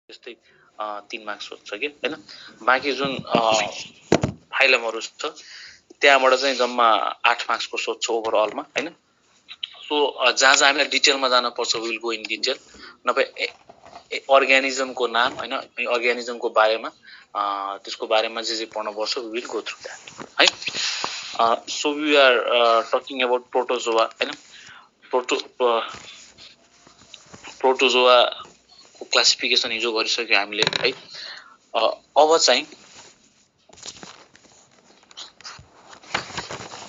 जस्तै 3 मार्क्स हुन्छ कि हैन बाँकी जुन फाइलमहरु छ त्यहाँबाट चाहिँ जम्मा 8 मार्क्सको सोध्छ ओभरअलमा हैन सो जहाँ जहाँ हामीलाई डिटेलमा जान पर्छ विल गो इन डिटेल नभए अर्गानिजमको नाम हैन अर्गानिजमको बारेमा त्यसको बारेमा जे पढ्न पर्छ विल गो थ्रु दैट है so we are talking about protozoa हैन प्रोटोजोआ को क्लासिफिकेसन हिजो गरिसक्यो हामीले है अब चाहिँ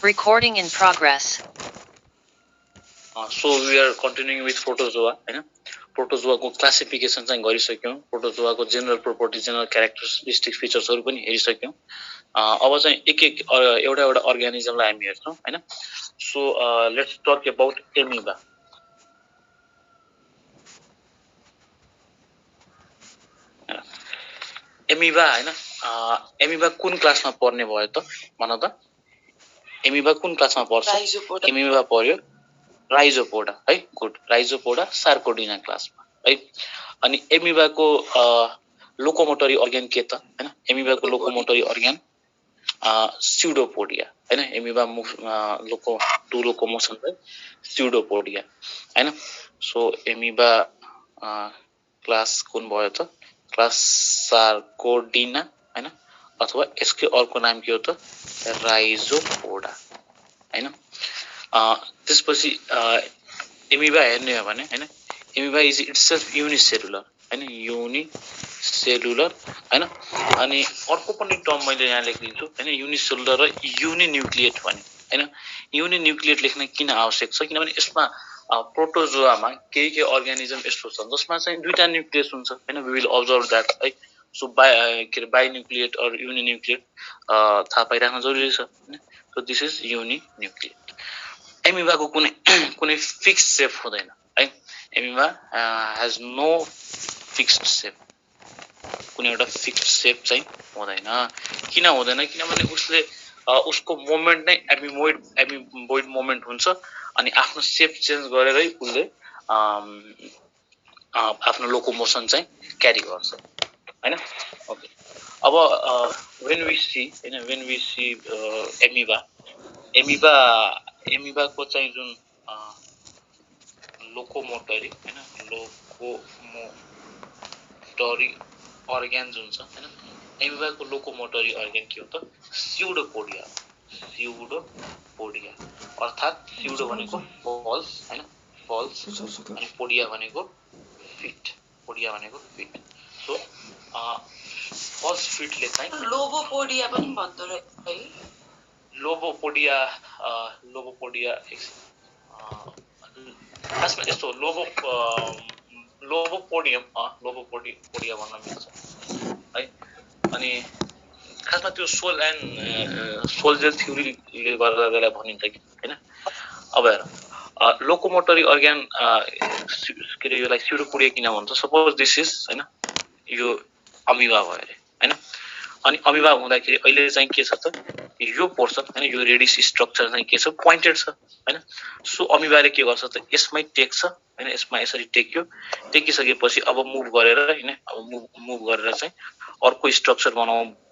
Recording in progress. So we are continuing with protozoa हैन प्रोटोजोआ को क्लासिफिकेसन चाहिँ गरिसक्यौं प्रोटोजोआ को जनरल प्रोपर्टी जनरल क्यारेक्टरिस्टिक फिचर्सहरु पनि हेरिसक्यौं अब चाहिँ एक एउटा अर्गानिजमलाई हामी हेर्छौं हैन so let's talk about amoeba amoeba हैन एमिबा कुन क्लासमा पर्ने भयो त भन त एमिबा कुन क्लासमा पर्छ एमिबा पर्यो राइजोपोडा है गुड राइजोपोडा सार्कोडिना क्लासमा है अनि एमिबाको लोकोमोटरी अर्गान के त हैन एमिबाको लोकोमोटरी अर्गान स्यूडोपोडिया हैन एमिबा टु लोकोमोसन है स्यूडोपोडिया हैन सो एमिबा क्लास कुन भयो त क्लास सार्कोडिना हैन अथवा यसको अर्को नाम के हो त राइजोपोडा हैन त्यसपछि एमिबा हेर्ने हो भने हैन एमिबा इज इटसेल्फ युनिसेलुलर हैन युनिसेलुलर हैन अनि अर्को पनि टर्म मैले यहाँ लेखिदिन्छु हैन युनिसेलुलर र युनिन्युक्लिएट भने हैन युनिन्युक्लिएट लेख्न किन आवश्यक छ किनभने यसमा प्रोटोजोआमा केही अर्गानिजम यस्तो छ जसमा चाहिँ दुईटा न्युक्लियस हुन्छ हैन वी विल अब्जर्भ दैट है सो बाइ न्युक्लिएट अर युनिन्युक्लिएट थाहा पाइराख्न जरुरी छ हैन सो दिस इज युनिन्युक्लिएट एमिबाको कुनै फिक्स सेप हुँदैन है एमिबा हैज नो फिक्स्ड सेप कुनै एउटा फिक्स्ड सेप चाहिँ हुँदैन किन हुँदैन किनभने उसले उसको मोमेन्ट नै एमिबोइड मोमेन्ट हुन्छ अनि आफ्नो सेप चेन्ज गरेरै उसले आफ्नो लोकोमोसन चाहिँ क्यारी गर्छ हैन ओके अब व्हेन वी सी एमिबा को चाहिँ जुन लोकोमोटरी हैन लोकोमोटरी अर्गान जुन छ हैन एमिबा को लोकोमोटरी अर्गान के हो त स्यूडोपोडिया अर्थात स्यूडो भनेको फल्स हैन फल्स अनि पोडिया भनेको फिट सो फल्स फिटले चाहिँ लोबोपोडिया पनि भन्दो रहेछ है लोबोपोडिया खासमा यस्तो लोबोपोडिया भन्न मिल्छ है अनि खासमा त्यो सोल्जर थ्योरीले गर्दा त्यसलाई भनिन्छ कि हैन अब हेर लोकोमोटरी अर्गान के रे योलाई स्यूडोपोडिया किन भन्छ सपोज दिस इज हैन यो अमिबा भयो रे हैन अनि अमिबा हुँदाखेरि अहिले चाहिँ के छ त यो पोर्सन हैन यो रेडिस स्ट्रक्चर चाहिँ के छ पोइन्टेड छ हैन सो अमिबाले के गर्छ त यसमै टेक्छ हैन यसमा यसरी टेकिसकेपछि अब मुभ गरेर हैन मुभ गरेर चाहिँ अर्को स्ट्रक्चर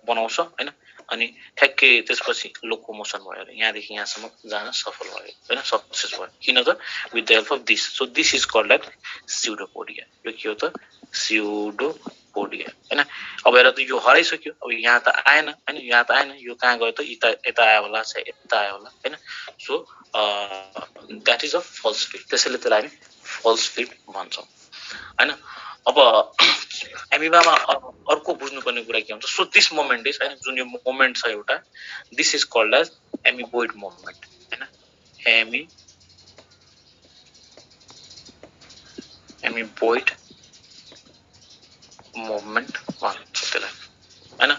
बनाउँछ हैन अनि ठ्याक्कै त्यसपछि लोकोमोसन भयो रे यहाँदेखि यहाँसम्म जान सफल भयो हैन सक्सेस भयो किन त with the help of this so this is called at pseudopodia यो के हो त स्यूडोपोडिया हैन अब हेर त यो हराइसक्यो अब यहाँ त आएन हैन यो कहाँ गयो त यता आयो होला यता आयो होला हैन so that is a false feet त्यसैले त्यसलाई हामी फल्स फिट भन्छौं हैन अब एमिबामा अर्को बुझ्नुपर्ने कुरा के हुन्छ सो दिस मोमेन्ट इज हैन जुन यो मोमेन्ट छ एउटा this is called as amoeboid moment हैन एमिबोइड मोमेन्ट भन्छ त्यसलाई हैन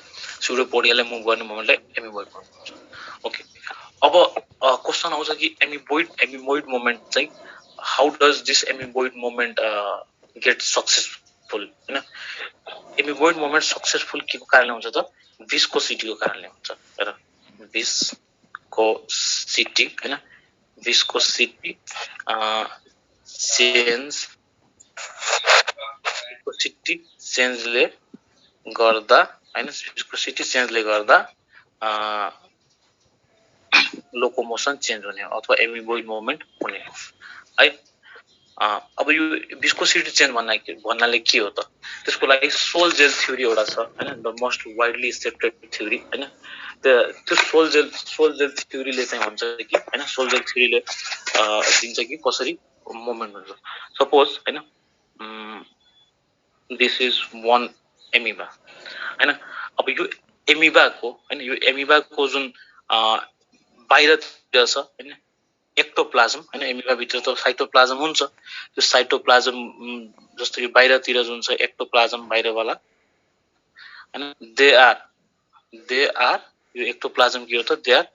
स्यूडोपोडियाले मुभ गर्ने मोमेन्टलाई एमिबोइड भन्छ ओके अब क्वेशन आउँछ कि एमिबोइड मोमेन्ट चाहिँ how does this amoeboid moment get successful हैन एमिबोइड मोमेन्ट सक्सेसफुल के को कारणले हुन्छ त विस्कोसिटी को कारणले हुन्छ हेर विस्कोसिटी हैन विस्कोसिटी चेन्ज भिस्कोसिटी चेन्जले गर्दा हैन भिस्कोसिटी चेन्जले गर्दा लोकोमोसन चेन्ज हुने अथवा एमिबोइड मोमेन्ट हुने है अब यो भिस्कोसिटी चेन्ज भन्नाले के हो त त्यसको लागि सोल जेल थ्योरी एउटा छ हैन the most widely accepted theory हैन त्यो सोल जेल थ्योरीले चाहिँ भन्छ कि हैन सोल जेल थ्योरीले दिन्छ कि कसरी मोमेन्ट हुन्छ सपोज हैन दिस इज वन एमिबा हैन अब यो एमिबाको हैन यो एमिबाको जुन बाहिरतिर छ हैन एक्टोप्लाज्म हैन एमिबा भित्र त साइटोप्लाज्म हुन्छ त्यो साइटोप्लाज्म जस्तो यो बाहिरतिर जुन छ एक्टोप्लाज्म बाहिरवाला हैन दे आर यो एक्टोप्लाज्म के हो त दे आर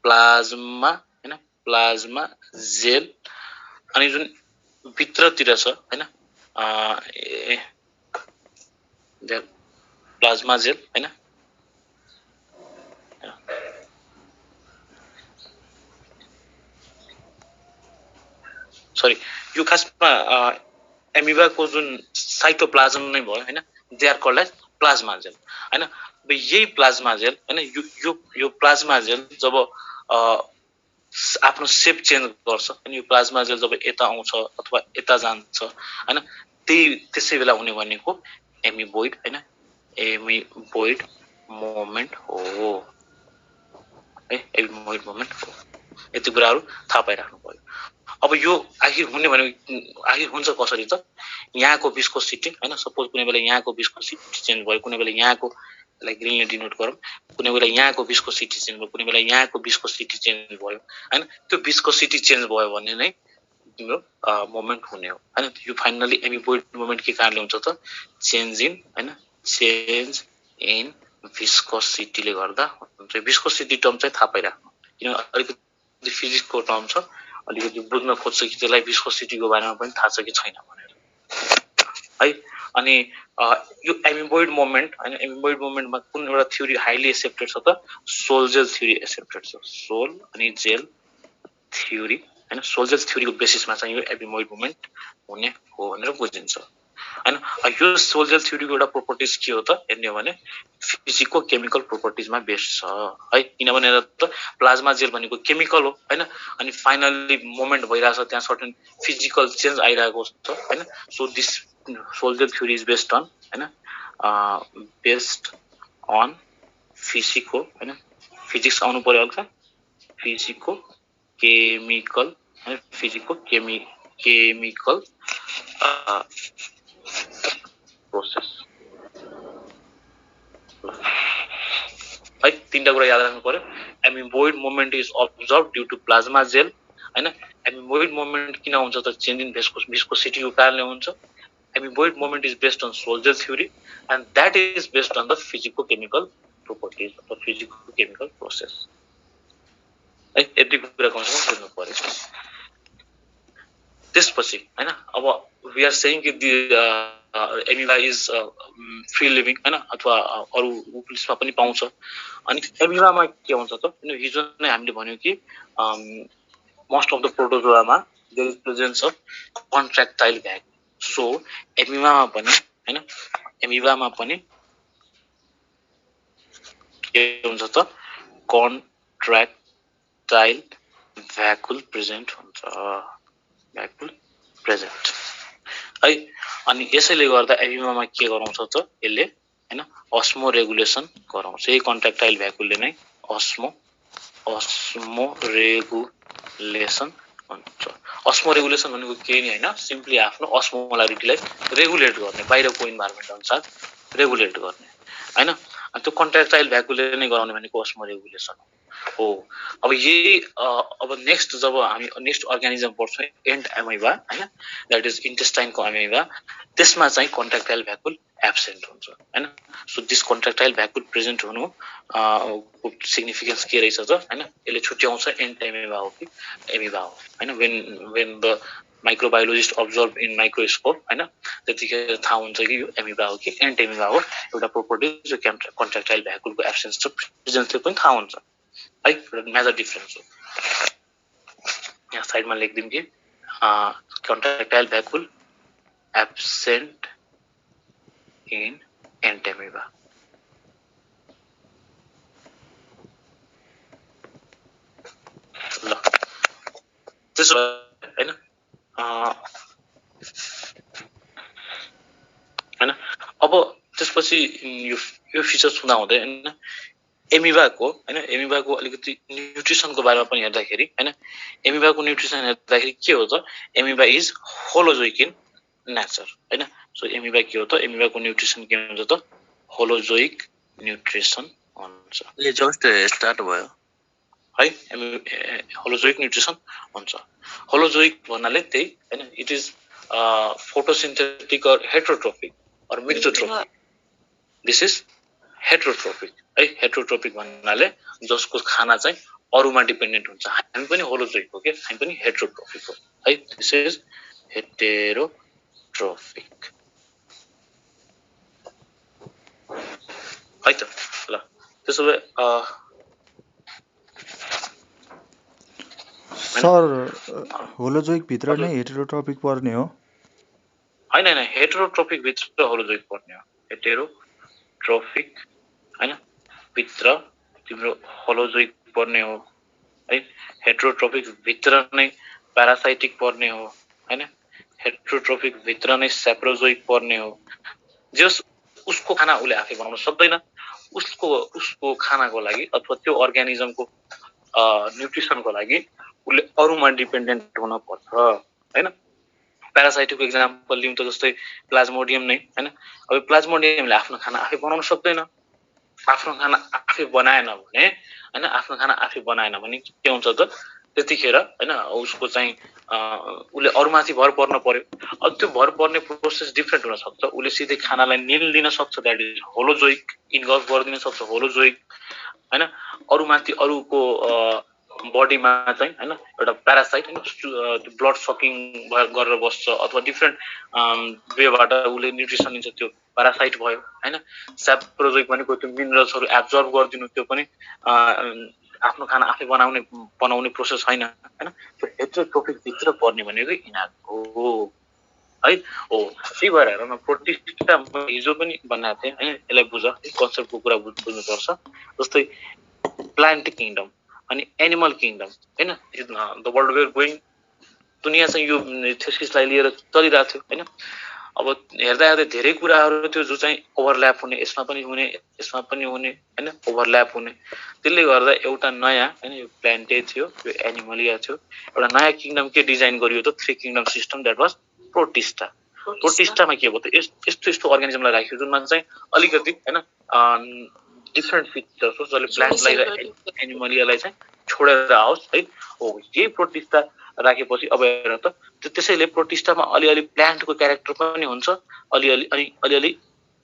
प्लाज्मा हैन प्लाज्मा जेल अनि जुन भित्रतिर छ हैन दे प्लाज्मा जेल हैन सरी यो खासमा एमिबाको जुन साइटोप्लाज्म नै भयो हैन they are called as plasma gel हैन अब यही प्लाज्मा जेल हैन यो प्लाज्मा जेल जब आफ्नो शेप चेन्ज गर्छ अनि यो प्लाज्मा जेल जब यता आउँछ अथवा यता जान्छ हैन त्यसै बेला हुने भनेको एमिबोइड हैन एमिबोइड मोमेन्ट हो है एमिबोइड मोमेन्ट हो यति कुराहरु थाहा पाइराख्नु पर्यो अब यो आखिर हुने भनेको आखिर हुन्छ कसरी त यहाँको भिस्कोसिटी हैन सपोज कुनै बेला यहाँको भिस्कोसिटी चेन्ज भयो कुनै बेला यहाँको लाइक ग्रीनले डिनोट गरौँ कुनै बेला यहाँको भिस्कोसिटी चेन्ज भयो कुनै बेला यहाँको भिस्कोसिटी चेन्ज भयो हैन त्यो भिस्कोसिटी चेन्ज भयो भने नै तिम्रो मोमेन्ट हुने हो हैन यो फाइनली एमिबोइड मोमेन्ट के कारणले हुन्छ त चेन्ज इन भिस्कोसिटीले गर्दा हुन्छ भिस्कोसिटी टर्म चाहिँ थाहा पाइराख्नु किन अलिकति फिजिक्सको टर्म छ अलिकति बुझ्न खोज्छ कि त्यसलाई भिस्कोसिटीको बारेमा पनि थाहा छ कि छैन भनेर है अनि यो एमिबोइड मोमेन्ट हैन एमिबोइड मोमेन्टमा कुन एउटा थ्योरी हाइली एक्सेप्टेड छ त सोल जेल थ्योरी एक्सेप्टेड छ सोल अनि जेल थ्योरी हैन सोल जेल थ्योरीको बेसिसमा चाहिँ यो एमिबोइड मोमेन्ट हुने हो भनेर बुझिन्छ हैन यो सोल जेल थ्योरीको एउटा प्रोपर्टिज के हो त हेर्ने हो भने फिजिको केमिकल प्रोपर्टिजमा बेस्ड छ है किनभने त प्लाज्मा जेल भनेको केमिकल हो हैन अनि फाइनली मोमेन्ट भइराछ त्यहाँ सर्टेन फिजिकल चेन्ज आइराको छ हैन so this sol gel theory is based on हैन बेस्ड अन फिजिको हैन फिजिक्स आउनु पर्यो हल्का फिजिको केमिकल हैन फिजिको केमिकल प्रोसेस है तीनटा कुरा याद राख्नु पर्यो amoeboid moment is observe due to plasma gel हैन एमिबोइड मोमेन्ट किन हुन्छ त चेन्ज इन भिस्कोसिटीको कारणले हुन्छ amoeboid moment is based on sol gel theory and that is based on the physico chemical properties अथवा फिजिको केमिकल प्रोसेस है यति कुरा कन्सेप्ट बुझ्नु पर्यो त्यसपछि हैन अब वी आर सेइङ कि एमिबा इज फ्री लिभिङ हैन अथवा अरु उपिसमा पनि पाउँछ अनि एमिबामा के हुन्छ त हिजो नै हामीले भन्यौ कि मोस्ट अफ द प्रोटोजोआमा there is presence of contractile vac so एमिबामा पनि के हुन्छ त कन्ट्र्याक्टाइल भ्याकुल प्रेजेन्ट हुन्छ भ्याकुल प्रेजेन्ट है अनि यसैले गर्दा एमिबामा के गराउँछ त यसले हैन अस्मो रेगुलेसन गराउँछ यही कन्ट्र्याक्टाइल भ्याकुलले नै अस्मो रेगुलेसन हुन्छ अस्मो रेगुलेसन भनेको के नि हैन सिम्पली आफ्नो अस्मोलारिटीलाई रेगुलेट गर्ने बाहिरको इन्भाइरोमेन्ट अनुसार रेगुलेट गर्ने हैन अनि त्यो कन्ट्र्याक्टाइल भ्याकुलले नै गराउने भनेको अस्मो रेगुलेसन हो अब यही अब नेक्स्ट जब हामी नेक्स्ट अर्गानिजम पढ्छौं एन्ड एमिबा हैन दैट इज इन्टेस्टाइनको एमिबा त्यसमा चाहिँ कन्ट्र्याक्टाइल भ्याकुल एब्सेन्ट हुन्छ हैन सो दिस कन्ट्र्याक्टाइल भ्याकुल प्रेजेन्ट हुनु सिग्निफिकेन्स के रहेछ त हैन यसले छुट्याउँछ एन्ड एमिबा हो कि एमिबा हो हैन when the microbiologist observe in microscope हैन त्यतिखेर थाहा हुन्छ कि यो एमिबा हो कि एन्ड एमिबा हो एउटा प्रोपर्टी जो कन्ट्र्याक्टाइल भ्याकुलको एब्सेन्स छ प्रेजेन्स पनि थाहा हुन्छ है एउटा मेजर डिफरेन्स हो यहाँ साइडमा लेखिदिउँ कि कन्ट्र्याक्टाइल vacuum absent in ain't amoeba. ल त्यसो हैन हैन अब त्यसपछि यो फिचर्स हुँदा हुँदै हैन एमिबाको अलिकति न्युट्रिसनको बारेमा पनि हेर्दाखेरि हैन एमिबाको न्युट्रिसन हेर्दाखेरि के हो त amoeba is holozoic in nature हैन सो एमिबा के हो त एमिबाको न्युट्रिसन के हुन्छ त होलोजोइक न्युट्रिसन हुन्छ। यो जस्ट स्टार्ट भयो है होलोजोइक न्युट्रिसन हुन्छ। होलोजोइक भन्नाले त्यही हैन it is photosynthetic or heterotrophic or mixotrophic. This is heterotrophic है हेट्रोट्रोपिक भन्नाले जसको खाना चाहिँ अरूमा डिपेन्डेन्ट हुन्छ। हामी पनि होलोजोइक हो के हामी पनि हेट्रोट्रोपिक हो है दिस इज हेटेरोट्रोपिक है त। ल त्यसो भए सर होलोजोइक भित्र नै हेटेरोट्रोपिक पर्ने हो हैन हेटेरोट्रोपिक भित्र होलोजोइक पर्ने हो हेटेरोट्रोपिक हैन भित्र तिम्रो होलोजोइक पर्ने हो है हेटेरोट्रोपिक भित्र नै प्यारासाइटिक पर्ने हो हैन हेटेरोट्रोपिक भित्र नै सेप्रोजोइक पर्ने हो। जस उसको खाना उले आफै बनाउन सक्दैन उसको खानाको लागि अथवा त्यो अर्गानिजमको न्युट्रिसनको लागि उले अरूमा डिपेन्डेन्ट हुन पर्छ हैन। प्यारासाइटको एक्जाम्पल लिउँ त जस्तै प्लाज्मोडियम नै हैन अब प्लाज्मोडियमले आफ्नो खाना आफै बनाउन सक्दैन। आफ्नो खाना आफै बनाएन भने हैन आफ्नो खाना आफै बनाएन भने के हुन्छ त त्यतिखेर हैन उसको चाहिँ उले अरूमाथि भर पर्न पर्यो। अब त्यो भर पर्ने प्रोसेस डिफरेन्ट हुन सक्छ। उले सिधै खानालाई निल दिन सक्छ दैट इज होलोजोइक इन्गल्फ गरिदिन सक्छ होलोजोइक हैन अरूमाथि अरूको बडीमा चाहिँ हैन एउटा प्यारासाइट हैन ब्लड सकिङ गरेर बस्छ अथवा डिफरेन्ट वेबाट उले न्युट्रिसन लिन्छ त्यो प्यारासाइट भयो हैन। सेप्रोजोइक भनेको त्यो मिनरल्सहरु एब्जर्ब गरिदिनु त्यो पनि आफ्नो खाना आफै बनाउने प्रोसेस हैन हैन। त्यो हेटेरोट्रोपिक भित्र पर्ने भनेको यिनीहरु हो है हो। त्यही भएर हेर न प्रोटिस्टा हिजो पनि भनेको थिएँ हैन यसलाई बुझ कन्सेप्टको कुरा बुझ्नुपर्छ। जस्तै प्लान्ट किङडम अनि एनिमल किङडम हैन द वर्ल्ड वे गोइङ दुनिया चाहिँ यो थेसिसलाई लिएर चलिरहेको थियो हैन। अब हेर्दा हेर्दै धेरै कुराहरु थियो जो चाहिँ ओभरल्याप हुने यसमा पनि हुने हैन ओभरल्याप हुने त्यसले गर्दा एउटा नयाँ हैन यो प्लान्टे थियो यो एनिमलिया थियो एउटा नयाँ किङडम के डिजाइन गरियो त three kingdom system that was protista. प्रोटिस्टामा के भयो त यस्तो अर्गानिजमलाई राखियो जुनमा चाहिँ अलिकति हैन डिफरेन्ट फिचर्स हो जसले प्लान्टलाई र एनिमलियालाई चाहिँ छोडेर आओस् है हो यही प्रोटिस्टा राखेपछि अब हेर त त्यसैले प्रोटिस्टामा अलिअलि प्लान्टको क्यारेक्टर पनि हुन्छ अलिअलि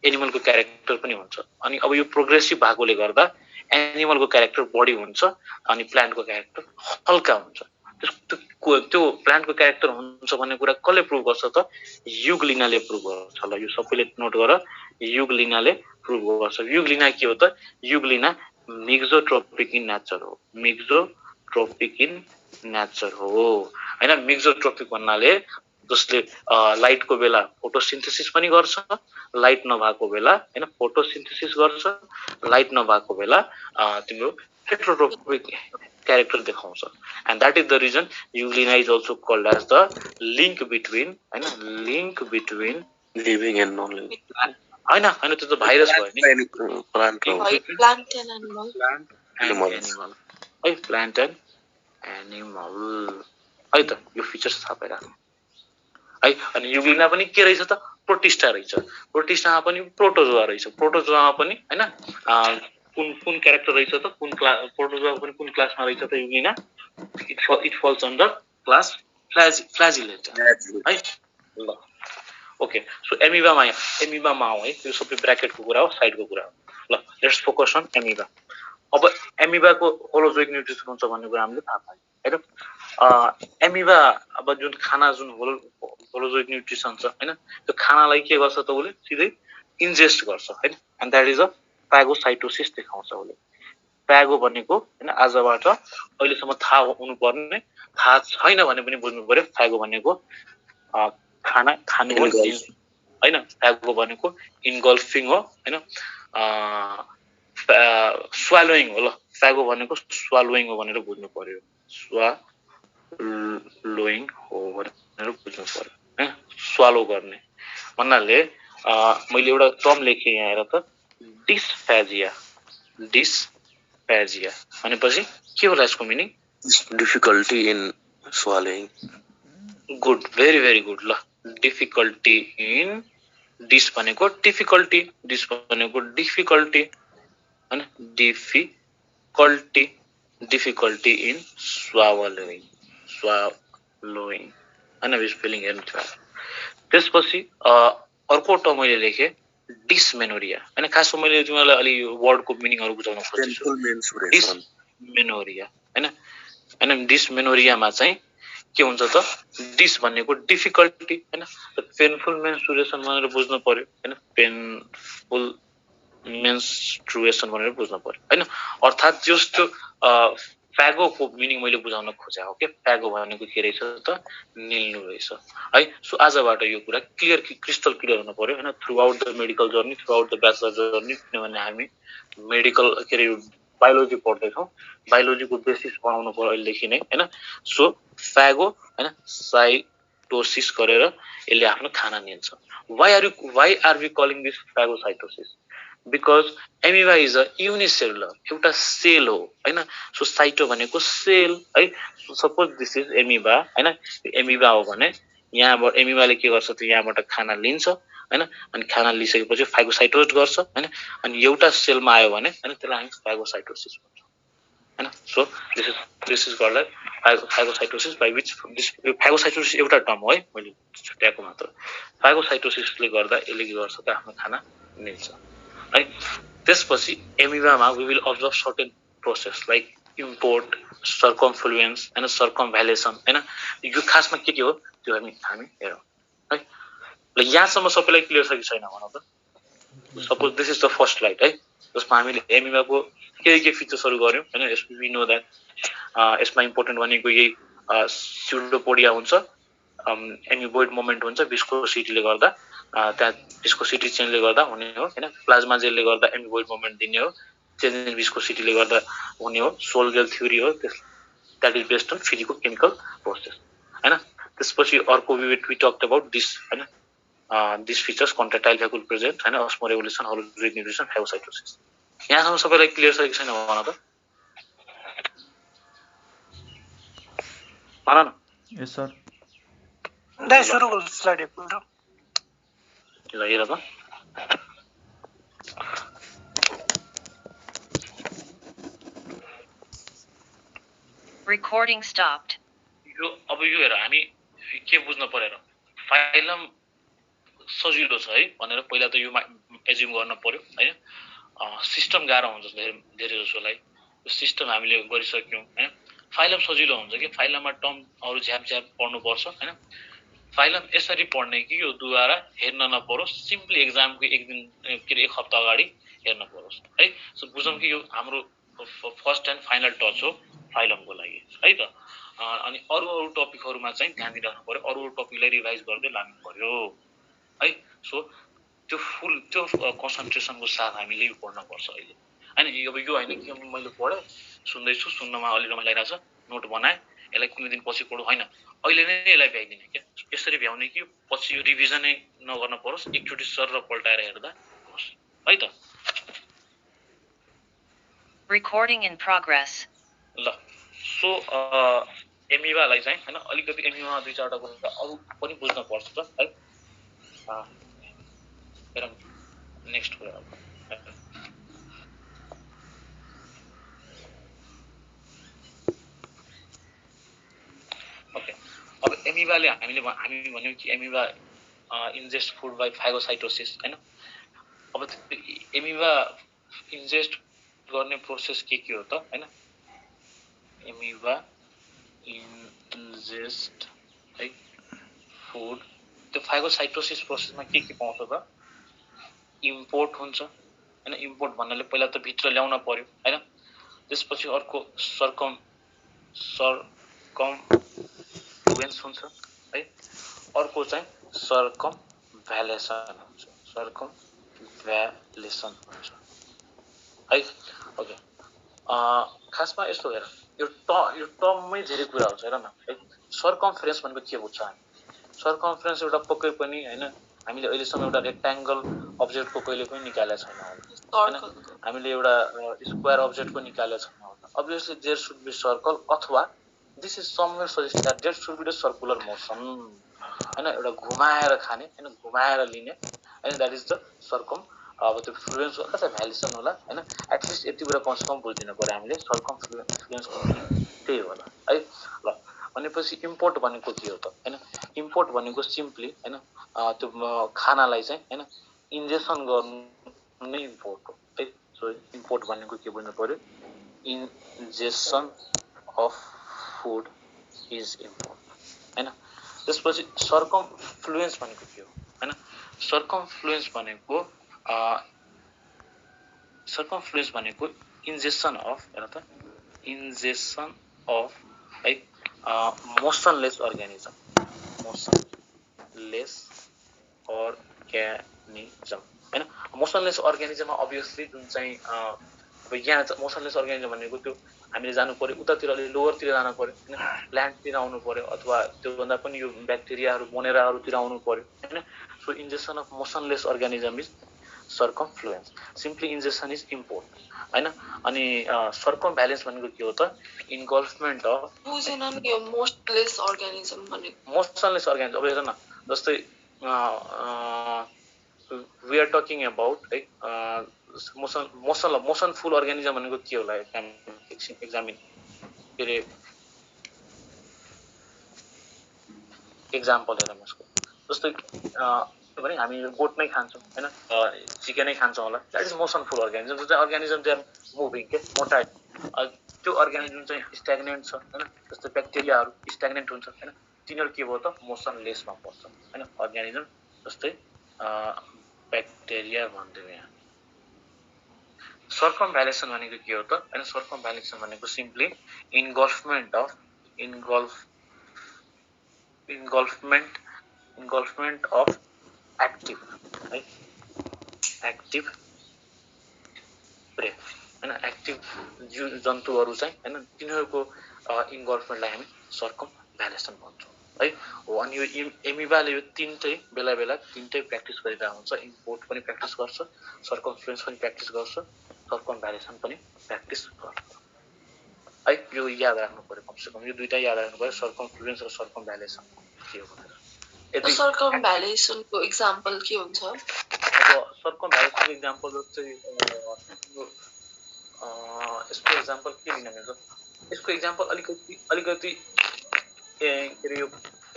एनिमलको क्यारेक्टर पनि हुन्छ। अनि अब यो प्रोग्रेसिभ भएकोले गर्दा एनिमलको क्यारेक्टर बढी हुन्छ अनि प्लान्टको क्यारेक्टर हल्का हुन्छ। त्यो प्लान्टको क्यारेक्टर हुन्छ भन्ने कुरा कसले प्रुभ गर्छ त युग्लिनाले प्रुभ गर्छ। ल यो सबैले नोट गर युग्लिनाले प्रुभ गर्छ। युग्लिना के हो त युग्लिना मिक्सोट्रोपिक इन नेचर हो मिक्सोट्रोपिक इन नेचर हो हैन। मिक्सोट्रोपिक भन्नाले जसले लाइटको बेला फोटोसिन्थेसिस पनि गर्छ लाइट नभएको बेला हैन फोटोसिन्थेसिस गर्छ लाइट नभएको बेला तिम्रो हेटेरोट्रोपिक क्यारेक्टर देखाउँछ and that is the reason euglena is also called as the link between living and non living हैन त्यो त भाइरस भयो नि प्लान्ट प्लान्ट एन्ड एनिमल है प्लान्ट एन्ड एनिमल है त यो फिचर्स थाहा पाइराख्नु है। अनि युग्लिना पनि के रहेछ त प्रोटिस्टा रहेछ। प्रोटिस्टामा पनि प्रोटोजोआ रहेछ। प्रोटोजोआमा पनि हैन कुन क्यारेक्टर रहेछ त कुन क्लास प्रोटोजोआ पनि कुन क्लासमा रहेछ त युग्लिना इट फल्स अन्डर क्लास फ्ल्याजिलेटा है। ल ओके सो एमिबामा आऊ है यो सबै ब्र्याकेटको कुरा हो साइडको कुरा हो। ल लेट्स फोकस अन एमिबा। अब एमिबाको होलोजोइक न्युट्रिसन हुन्छ भन्ने कुरा हामीले थाहा पायौँ हैन। एमिबा अब जुन खाना जुन होलोजोइक न्युट्रिसन छ हैन त्यो खानालाई के गर्छ त उले सिधै इन्जेस्ट गर्छ हैन and that is a phagocytosis देखाउँछ उले। फागो भनेको हैन आजबाट अहिलेसम्म थाहा हुनुपर्ने थाहा छैन भने पनि बुझ्नु पर्यो फागो भनेको खाना खानु हो हैन फ्यागो भनेको इन्गल्फिङ हो हैन स्वालोइङ हो ल फ्यागो भनेको स्वालोइङ हो भनेर बुझ्नु पर्यो स्वालोइङ हो भनेर बुझ्नु पर्यो हैन स्वालो गर्ने भन्नाले मैले एउटा टर्म लेखेँ यहाँ हेर त डिस्फेजिया भनेपछि के होला यसको meaning Difficulty in swallowing. Good very good ल डिफिकल्टी इन डिस भनेको डिफिकल्टी हैन डिफिकल्टी इन स्वालोइङ हैन स्पेलिङ हेर्नु छ त्यसपछि अर्को टर्म मैले लेखे डिसमेनोरिया हैन खासमा मैले तिमीलाई अलि वर्डको मिनिङहरु बुझाउन खोजेछु Painful menstruation. डिसमेनोरिया हैन डिसमेनोरियामा चाहिँ के हुन्छ त डिस भनेको डिफिकल्टी हैन पेनफुल मेन्स्ट्रुएसन भनेर बुझ्नु पर्यो हैन पेनफुल मेन्स्ट्रुएसन भनेर बुझ्नु पर्यो हैन अर्थात जस्तो फ्यागोको मिनिङ मैले बुझाउन खोजे हो के फ्यागो भनेको के रहेछ त निल्नु रहेछ है सो आजबाट यो कुरा क्रिस्टल क्लियर हुन पर्यो हैन through out the medical journey through out the bachelor journey किनभने हामी मेडिकल के रे बायोलोजी पढ्दैछौँ बायोलोजीको बेसिस बनाउनु पर्यो अहिलेदेखि नै हैन सो फ्यागो हैन साइटोसिस गरेर यसले आफ्नो खाना निल्छ why are we calling this phagocytosis because amoeba is a unicellular एउटा सेल हो हैन सो साइटो भनेको सेल है सपोज दिस इज एमिबा हैन एमिबा हो भने यहाँबाट एमिबाले के गर्छ त यहाँबाट खाना लिन्छ हैन अनि खाना लिइसकेपछि फागोसाइटोस गर्छ हैन अनि एउटा सेलमा आयो भने हैन त्यसलाई हामी फागोसाइटोसिस भन्छौं हैन so this is called phagocytosis by which this phagocytosis एउटा टर्म हो है मैले छुट्याएको मात्र फागोसाइटोसिसले गर्दा यसले के गर्छ त आफ्नो खाना निल्छ है त्यसपछि एमिबामा we will observe certain process like import circumfluence हैन सर्कमभ्यालेसन हैन यो खासमा के हो त्यो हामी हेरौँ है ल यहाँसम्म सबैलाई क्लियर छ कि छैन भन त suppose this is the first slide है जसमा हामीले एमिबाको के फिचर्सहरु गर्यौं हैन वी नो दैट यसमा इम्पोर्टेन्ट भनेको यही स्युडोपोडिया हुन्छ एमिबोइड मोमेन्ट हुन्छ विस्कोसिटीले गर्दा त्यहाँ विस्कोसिटी चेन्जले गर्दा हुने हो हैन प्लाज्मा जेलले गर्दा एमिबोइड मोमेन्ट दिने हो चेन्ज इन विस्कोसिटीले गर्दा हुने हो सोल जेल थ्योरी हो that is based on physico chemical process हैन त्यसपछि अर्को वी टक्ड अबाउट दिस हैन this features contractile vacuole present हैन osmoregulation holozoic nutrition phagocytosis यहाँसम्म सबैलाई क्लियर छ कि छैन भन त भन न यस सर दाइ सुरु गर्नु स्लाइड एकपल्ट ल हेर त Recording stopped. अब यो हेर हामी के बुझ्न पर्यो फाइलम सजिलो छ है भनेर पहिला त यो एज्युम गर्न पर्यो हैन सिस्टम गाह्रो हुन्छ धेरै जसोलाई यो सिस्टम हामीले गरिसक्यौं हैन फाइलम सजिलो हुन्छ कि फाइलममा टर्म अरु झ्याप पढ्नु पर्छ हैन फाइलम यसरी पढ्ने कि यो दुबारा हेर्न नपरोस् सिम्पली एक्जामको एक दिन के एक हप्ता अगाडि हेर्न परोस् है सो बुझौं कि यो हाम्रो फर्स्ट एन्ड फाइनल टच हो फाइलमको लागि है त अनि अरु टपिकहरुमा चाहिँ ध्यान दिइराख्नु पर्यो अरु टपिकलाई रिभाइज गर्दै लाग्नु पर्यो है सो त्यो फुल त्यो कन्सन्ट्रेसनको साथ हामीले यो पढ्न पर्छ अहिले हैन अब यो हैन कि मैले पढे सुन्दैछु सुन्नमा अलि रमाइलो लागिरहेछ नोट बनाए यसलाई कुनै दिन पछि पढौ हैन अहिले नै यसलाई भ्याइदिने के यसरी भ्याउने कि पछि यो रिभिजनै नगर्न परोस् एकचोटी सर र पल्टाएर हेर्दा होस् है त Recording in progress. ल सो एमिबालाई चाहिँ हैन अलिकति एमिबामा दुई चारवटा कुरा अरु पनि बुझ्न पर्छ है हेरौँ नेक्स्ट कुरा ओके अब एमिबाले हामी भन्यौ कि amoeba ingest food by phagocytosis हैन अब एमिबा इन्जेस्ट गर्ने प्रोसेस के हो त हैन एमिबा इन्जेस्ट है फुड त्यो फागोसाइटोसिस प्रोसेसमा के पाउँछ त इम्पोर्ट हुन्छ हैन इम्पोर्ट भन्नाले पहिला त भित्र ल्याउन पर्यो हैन त्यसपछि अर्को सर्कमफ्लुएन्स हुन्छ है अर्को चाहिँ सर्कम भ्यालेसन हुन्छ, सर्कमभ्यालेसन हुन्छ है। ओके, खासमा यस्तो हेर, यो टर्ममै धेरै कुरा हुन्छ हेर न है। सर्कमफ्रेन्स भनेको के बुझ्छ हामी? सर्कमफ्रेन्स एउटा पक्कै पनि हैन, हामीले अहिलेसम्म एउटा रेक्ट्याङ्गल अब्जेक्टको कहिले पनि निकालेको छैन होला हैन, हामीले एउटा स्क्वायर अब्जेक्टको निकालेको छैन होला। Obviously there should be circle, अथवा this is somewhere suggest that there should be the circular motion हैन, एउटा घुमाएर खाने हैन, घुमाएर लिने हैन, दैट इज द सर्कम। अब त्यो फ्लुएन्स होला चाहे भ्यालेसन होला हैन, एटलिस्ट यति कुरा कमसेकम बुझिदिनु पर्यो हामीले, सर्कमफ्लुएन्सको मिनिङ त्यही होला है। ल भनेपछि इम्पोर्ट भनेको के हो त हैन? इम्पोर्ट भनेको सिम्पली हैन त्यो खानालाई चाहिँ हैन इन्जेक्सन गर्नु नै इम्पोर्ट हो है। सो इम्पोर्ट भनेको के बुझ्नु पर्यो? Injection of food is import हैन। त्यसपछि सर्कमफ्लुएन्स भनेको के हो हैन? सर्कमफ्लुएन्स भनेको इन्जेक्सन अफ, हेर त, इन्जेक्सन अफ है मोसनलेस अर्गानिजम, मोसनलेस अर्गानिजम हैन। मोसनलेस अर्गानिजममा अभियसली जुन चाहिँ अब यहाँ मोसनलेस अर्गानिजम भनेको त्यो हामीले जानु पर्यो उतातिर, अलि लोवरतिर जानु पर्यो हैन, प्लान्टतिर आउनु पर्यो, अथवा त्योभन्दा पनि यो ब्याक्टेरियाहरू मोनेराहरूतिर आउनु पर्यो हैन। So ingestion of motionless organism is circumfluence, simply ingestion is import हैन। अनि सर्कमभ्यालेन्स भनेको के हो त? इन्गल्फमेन्ट अफ बुझेन नि यो मोसनलेस अर्गानिजम भनेको। मोसनलेस अर्गानिजम अब हेर न, जस्तै वी आर टकिङ अबाउट है मोसनफुल अर्गानिजम भनेको के होला? एक्जामिन के अरे एक्जाम्पल हेरौँ यसको। जस्तै भने हामी गोट नै खान्छौँ हैन, चिकनै खान्छौँ होला, द्याट इज मोसनफुल अर्गानिजम। जो चाहिँ अर्गानिजम दे आर मुभिङ के मोटा, त्यो अर्गानिजम चाहिँ स्ट्याग्नेन्ट छ हैन। जस्तै ब्याक्टेरियाहरू स्ट्याग्नेन्ट हुन्छ हैन, तिनीहरू के भयो त? मोसनलेसमा पर्छ हैन अर्गानिजम। जस्तै ब्याक्टेरिया भन्थ्यौँ यहाँ। सर्कमभ्यालेसन भनेको के हो त हैन? सर्कमभ्यालेसन भनेको सिम्पली इन्गल्फमेन्ट अफ एक्टिभ है, एक्टिभ प्रे हैन, एक्टिभ जन्तुहरू चाहिँ हैन, तिनीहरूको इन्गल्फमेन्टलाई हामी सर्कमभ्यालेसन भन्छौँ है। हो, अनि यो एमिबाले यो तीनटै बेला तीनटै प्र्याक्टिस गरिरहेको हुन्छ, इम्पोर्ट पनि प्र्याक्टिस गर्छ, सर्कमफ्लुएन्स पनि प्र्याक्टिस गर्छ, सर्कमभ्यालेसन पनि प्र्याक्टिस गर्छ है। यो याद राख्नु पर्यो, कमसेकम यो दुईटा याद राख्नु पर्यो, सर्कमफ्लुएन्स र सर्कमभ्यालेसन के हो भनेर। यदि सर्कमभ्यालेसनको एक्जाम्पल के हुन्छ? अब सर्कमभ्यालेसनको एक्जाम्पल जस्तै यसको एक्जाम्पल के लिन मिल्छ? यसको एक्जाम्पल अलिकति के अरे यो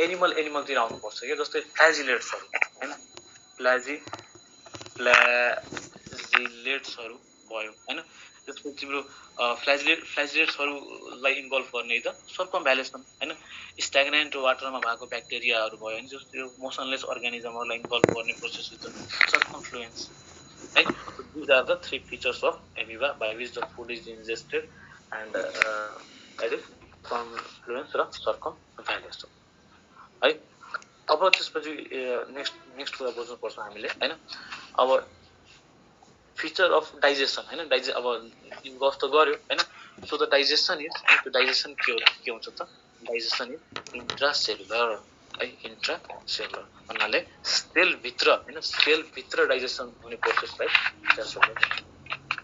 एनिमलतिर आउनुपर्छ क्या। जस्तै फ्ल्याजिलेट्सहरू हैन, फ्ल्याजिलेट्सहरू भयो हैन। त्यसपछि तिम्रो फ्ल्याजिलेट्सहरूलाई इन्भल्भ गर्ने त सर्कमभ्यालेसन हैन। स्ट्याग्नेन्ट वाटरमा भएको ब्याक्टेरियाहरू भयो भने जस्तो यो मोसनलेस अर्गानिजमहरूलाई इन्भल्भ गर्ने प्रोसेस हुन्छ सर्कमफ्लुएन्स है। These are the three features of amoeba by which the food is ingested, and that is confluence र सर्कमभ्यालेसन है। अब त्यसपछि नेक्स्ट कुरा बुझ्नुपर्छ हामीले हैन। अब फिचर अफ डाइजेसन हैन, अब इन्भल्भ त गर्यो हैन। सो द डाइजेसन इज, त्यो डाइजेसन के हुन्छ त? डाइजेसन इज इन्ट्रासेलुलर है, इन्ट्रासेलुलर भन्नाले सेलभित्र हैन, सेलभित्र डाइजेसन हुने प्रोसेसलाई इन्ट्रासेलुलर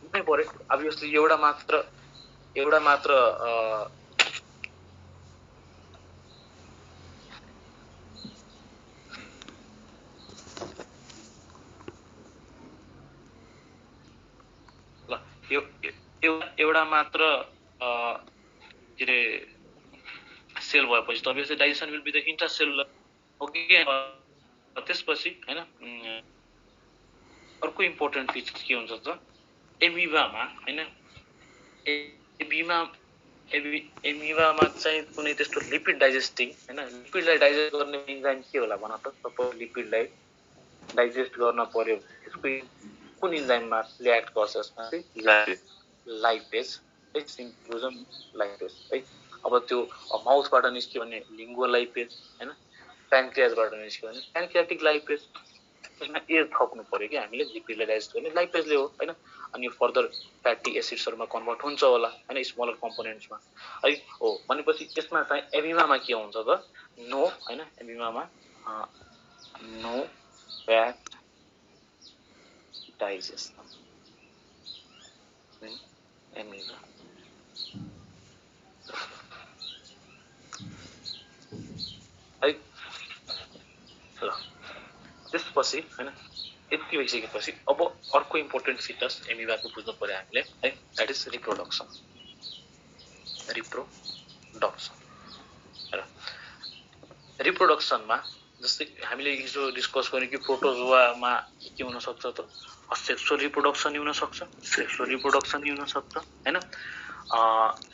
बुझ्नै पर्यो। अभियसली एउटा मात्र एउटा मात्र के अरे सेल भएपछि त obviously digestion will be the intracellular हो कि। त्यसपछि हैन अर्को इम्पोर्टेन्ट फिचर के हुन्छ त? एमिबामा हैन, एमिबामा चाहिँ कुनै त्यस्तो लिपिड डाइजेस्टिङ हैन, लिपिडलाई डाइजेस्ट गर्ने इन्जाइम के होला भन त? सपोज लिपिडलाई डाइजेस्ट गर्न पर्यो, त्यसको कुन इन्जाइममा रियाक्ट गर्छ? यसमा लाइपेज है, सिम्प्लोजम लाइपेज है। अब त्यो माउथबाट निस्क्यो भने लिङ्गुअल लाइपेज हैन, प्यान्क्रियाजबाट निस्क्यो भने प्यान्क्रियाटिक लाइपेज त्यसमा एज थप्नु पर्यो कि हामीले लिपिडलाइज गर्ने लाइपेजले हो हैन अनि फर्दर फ्याटी एसिड्सहरुमा कन्भर्ट हुन्छ होला हैन स्मलर कम्पोनेन्ट्समा है हो भनेपछि यसमा चाहिँ एमिमामा के हुन्छ त नो हैन एमिमामा नो फ्याट डाइजेस्ट एमिमा है ल त्यसपछि हैन यति भइसकेपछि अब अर्को इम्पोर्टेन्ट फिटस एमिबाको बुझ्नु पर्यो हामीले है दैट इज रिप्रोडक्सन र रिप्रोडक्सनमा जस्तै हामीले हिजो डिस्कस गर्यौं कि प्रोटोजोआमा के हुन सक्छ त असेक्सुअल रिप्रोडक्सन हुन सक्छ सेक्सुअल रिप्रोडक्सन हुन सक्छ हैन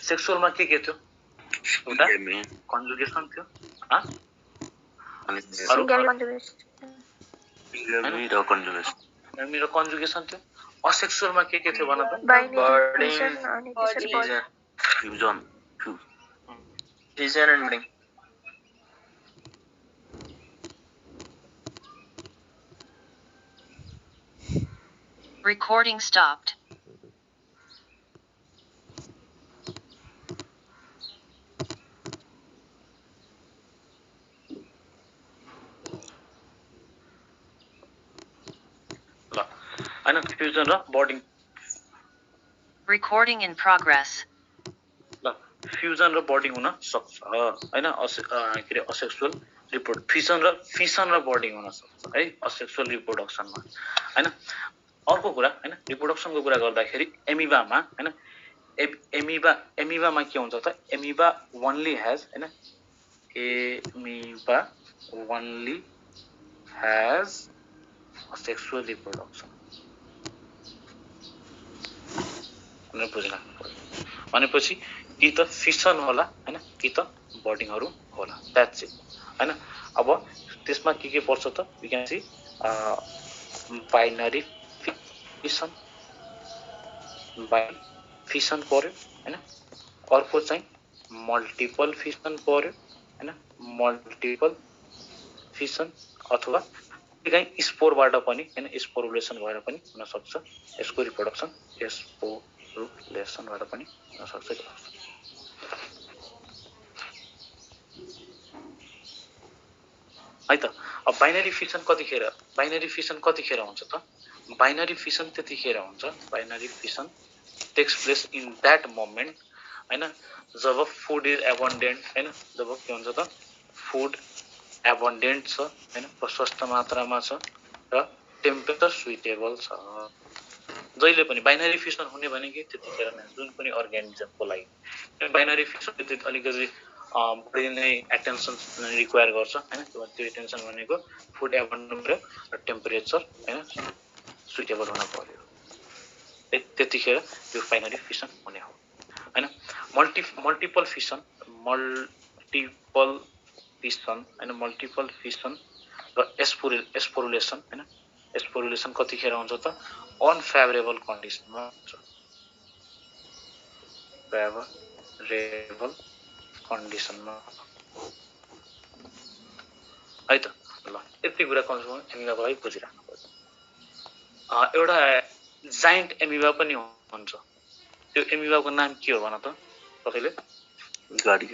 सेक्सुअलमा के थियो एउटा कन्जुगेसन थियो मेरो कन्जुगेसन थियो असेक्सुअलमा के थियो भन त फ्युजन एन्ड Recording stopped. हैन फ्युजन र बॉन्डिङ Recording in progress. ल फ्युजन र बॉन्डिङ हुन सक्छ हैन के रे असेक्सुअल फिसन र बॉन्डिङ हुन सक्छ है असेक्सुअल रिप्रोडक्सनमा हैन अर्को कुरा हैन रिप्रोडक्सनको कुरा गर्दाखेरि एमिबामा हैन एमिबामा के हुन्छ त एमिबा ओन्ली हैज हैन amoeba only has asexual reproduction बुझ्न भनेपछि कि त फिसन होला हैन कि त बॉन्डिङहरु होला दैट्स इट हैन अब त्यसमा के पर्छ त we can see binary fission पर्यो हैन अर्को चाहिँ मल्टिपल फिसन पर्यो हैन मल्टिपल फिसन अथवा कहीं स्पोरबाट पनि हैन स्पोरुलेसन भएर पनि हुन सक्छ यसको रिप्रोडक्सन स्पोरुलेसनबाट पनि हुन सक्छ है त अब बाइनरी फिसन कतिखेर हुन्छ त बाइनरी फिसन त्यतिखेर हुन्छ binary fission takes place in that moment हैन जब फूड इज एबन्डेन्ट हैन जब के हुन्छ त फूड एबन्डेन्ट छ हैन प्रशस्त मात्रामा छ र टेम्परेचर सुइटेबल छ जहिले पनि बाइनरी फिसन हुने भनेको त्यतिखेर नै जुन पनि अर्गानिजमको लागि बाइनरी फिसन अलिकति बढी नै एटेन्सन रिक्वायर गर्छ हैन त्यो एटेन्सन भनेको फूड एबन्डेन्ट र टेम्परेचर हैन सुइटेबल हुन पर्यो त्यतिखेर त्यो बाइनरी फिसन हुने हो हैन मल्टिपल फिसन हैन मल्टिपल फिसन र स्पोरुलेसन हैन स्पोरुलेसन कतिखेर हुन्छ त अनफेभरेबल कन्डिसनमा हुन्छ फेभरेबल कन्डिसनमा है त ल यति कुरा कन्सर्न एमिबाको लागि बुझिराख्नु पर्छ एउटा जाइन्ट एमिबा पनि हुन्छ त्यो एमिबाको नाम के हो भन त तपाईले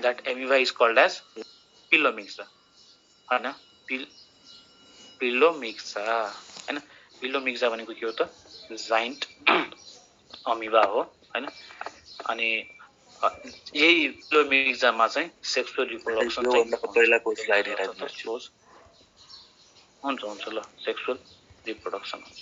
that amoeba is called as pelomyxa हैन पिलोमिक्सा हैन पिलोमिक्सा भनेको के हो त जाइन्ट अमिबा हो हैन अनि यही पिलोमिक्सामा चाहिँ सेक्सुअल रिप्रोडक्सन चाहिँ पहिलाको स्लाइड हेर्नुहोस् हुन्छ ल सेक्सुअल रिप्रोडक्सन हुन्छ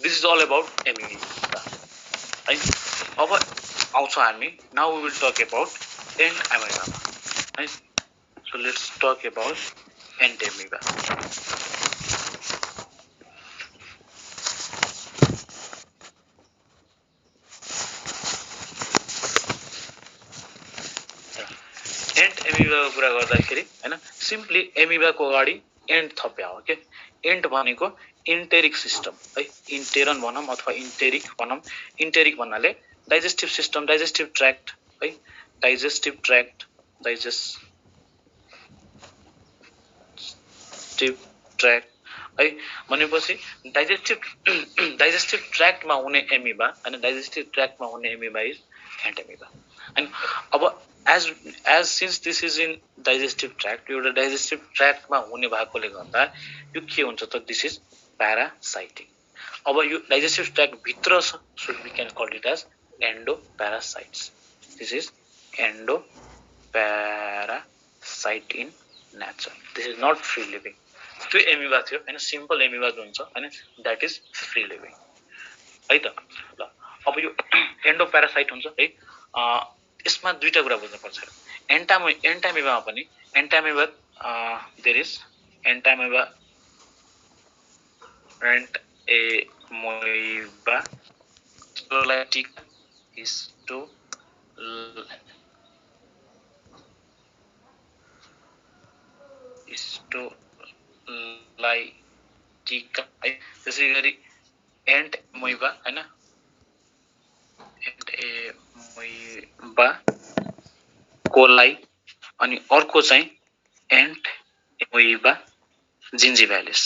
This is all about amoeba. Right? Also, now we will talk about end amoeba. Right? So let's talk about end amoeba. End एमिबाको कुरा गर्दाखेरि हैन सिम्पली एमिबाको अगाडि एन्ड थप्या हो के एन्ड भनेको इन्टेरिक सिस्टम है इन्टेरन भनौं अथवा इन्टेरिक भनौं इन्टेरिक भन्नाले डाइजेस्टिभ सिस्टम डाइजेस्टिभ ट्र्याक्ट है डाइजेस्टिभ ट्र्याक्ट है भनेपछि डाइजेस्टिभ ट्र्याक्टमा हुने एमिबा हैन डाइजेस्टिभ ट्र्याक्टमा हुने एमिबा इज एन्ड एमिबा हैन अब as since this is in digestive tract एउटा डाइजेस्टिभ ट्र्याक्टमा हुने भएकोले गर्दा यो के हुन्छ त दिस इज प्यारासाइटिक अब यो डाइजेस्टिभ ट्र्याक्ट भित्र छ so we can call it as endo parasites this is endo parasite in nature this is not free living त्यो एमिबा थियो हैन सिम्पल एमिबा जुन छ हैन दैट इज फ्री लिभिङ है त ल अब यो एन्डो प्यारासाइट हुन्छ है यसमा दुईटा कुरा बुझ्नु पर्छ एन्टामेबामा पनि एन्टामेबा देयर इज एन्टामेबा हिस्टोलाइटिक हिस्टोलाइटिका है त्यसै गरी एन्ट एमोइबा हैन एन्ट एमोइबा कोलाई अनि अर्को चाहिँ एन्ट एमोइबा जिन्जिभ्यालिस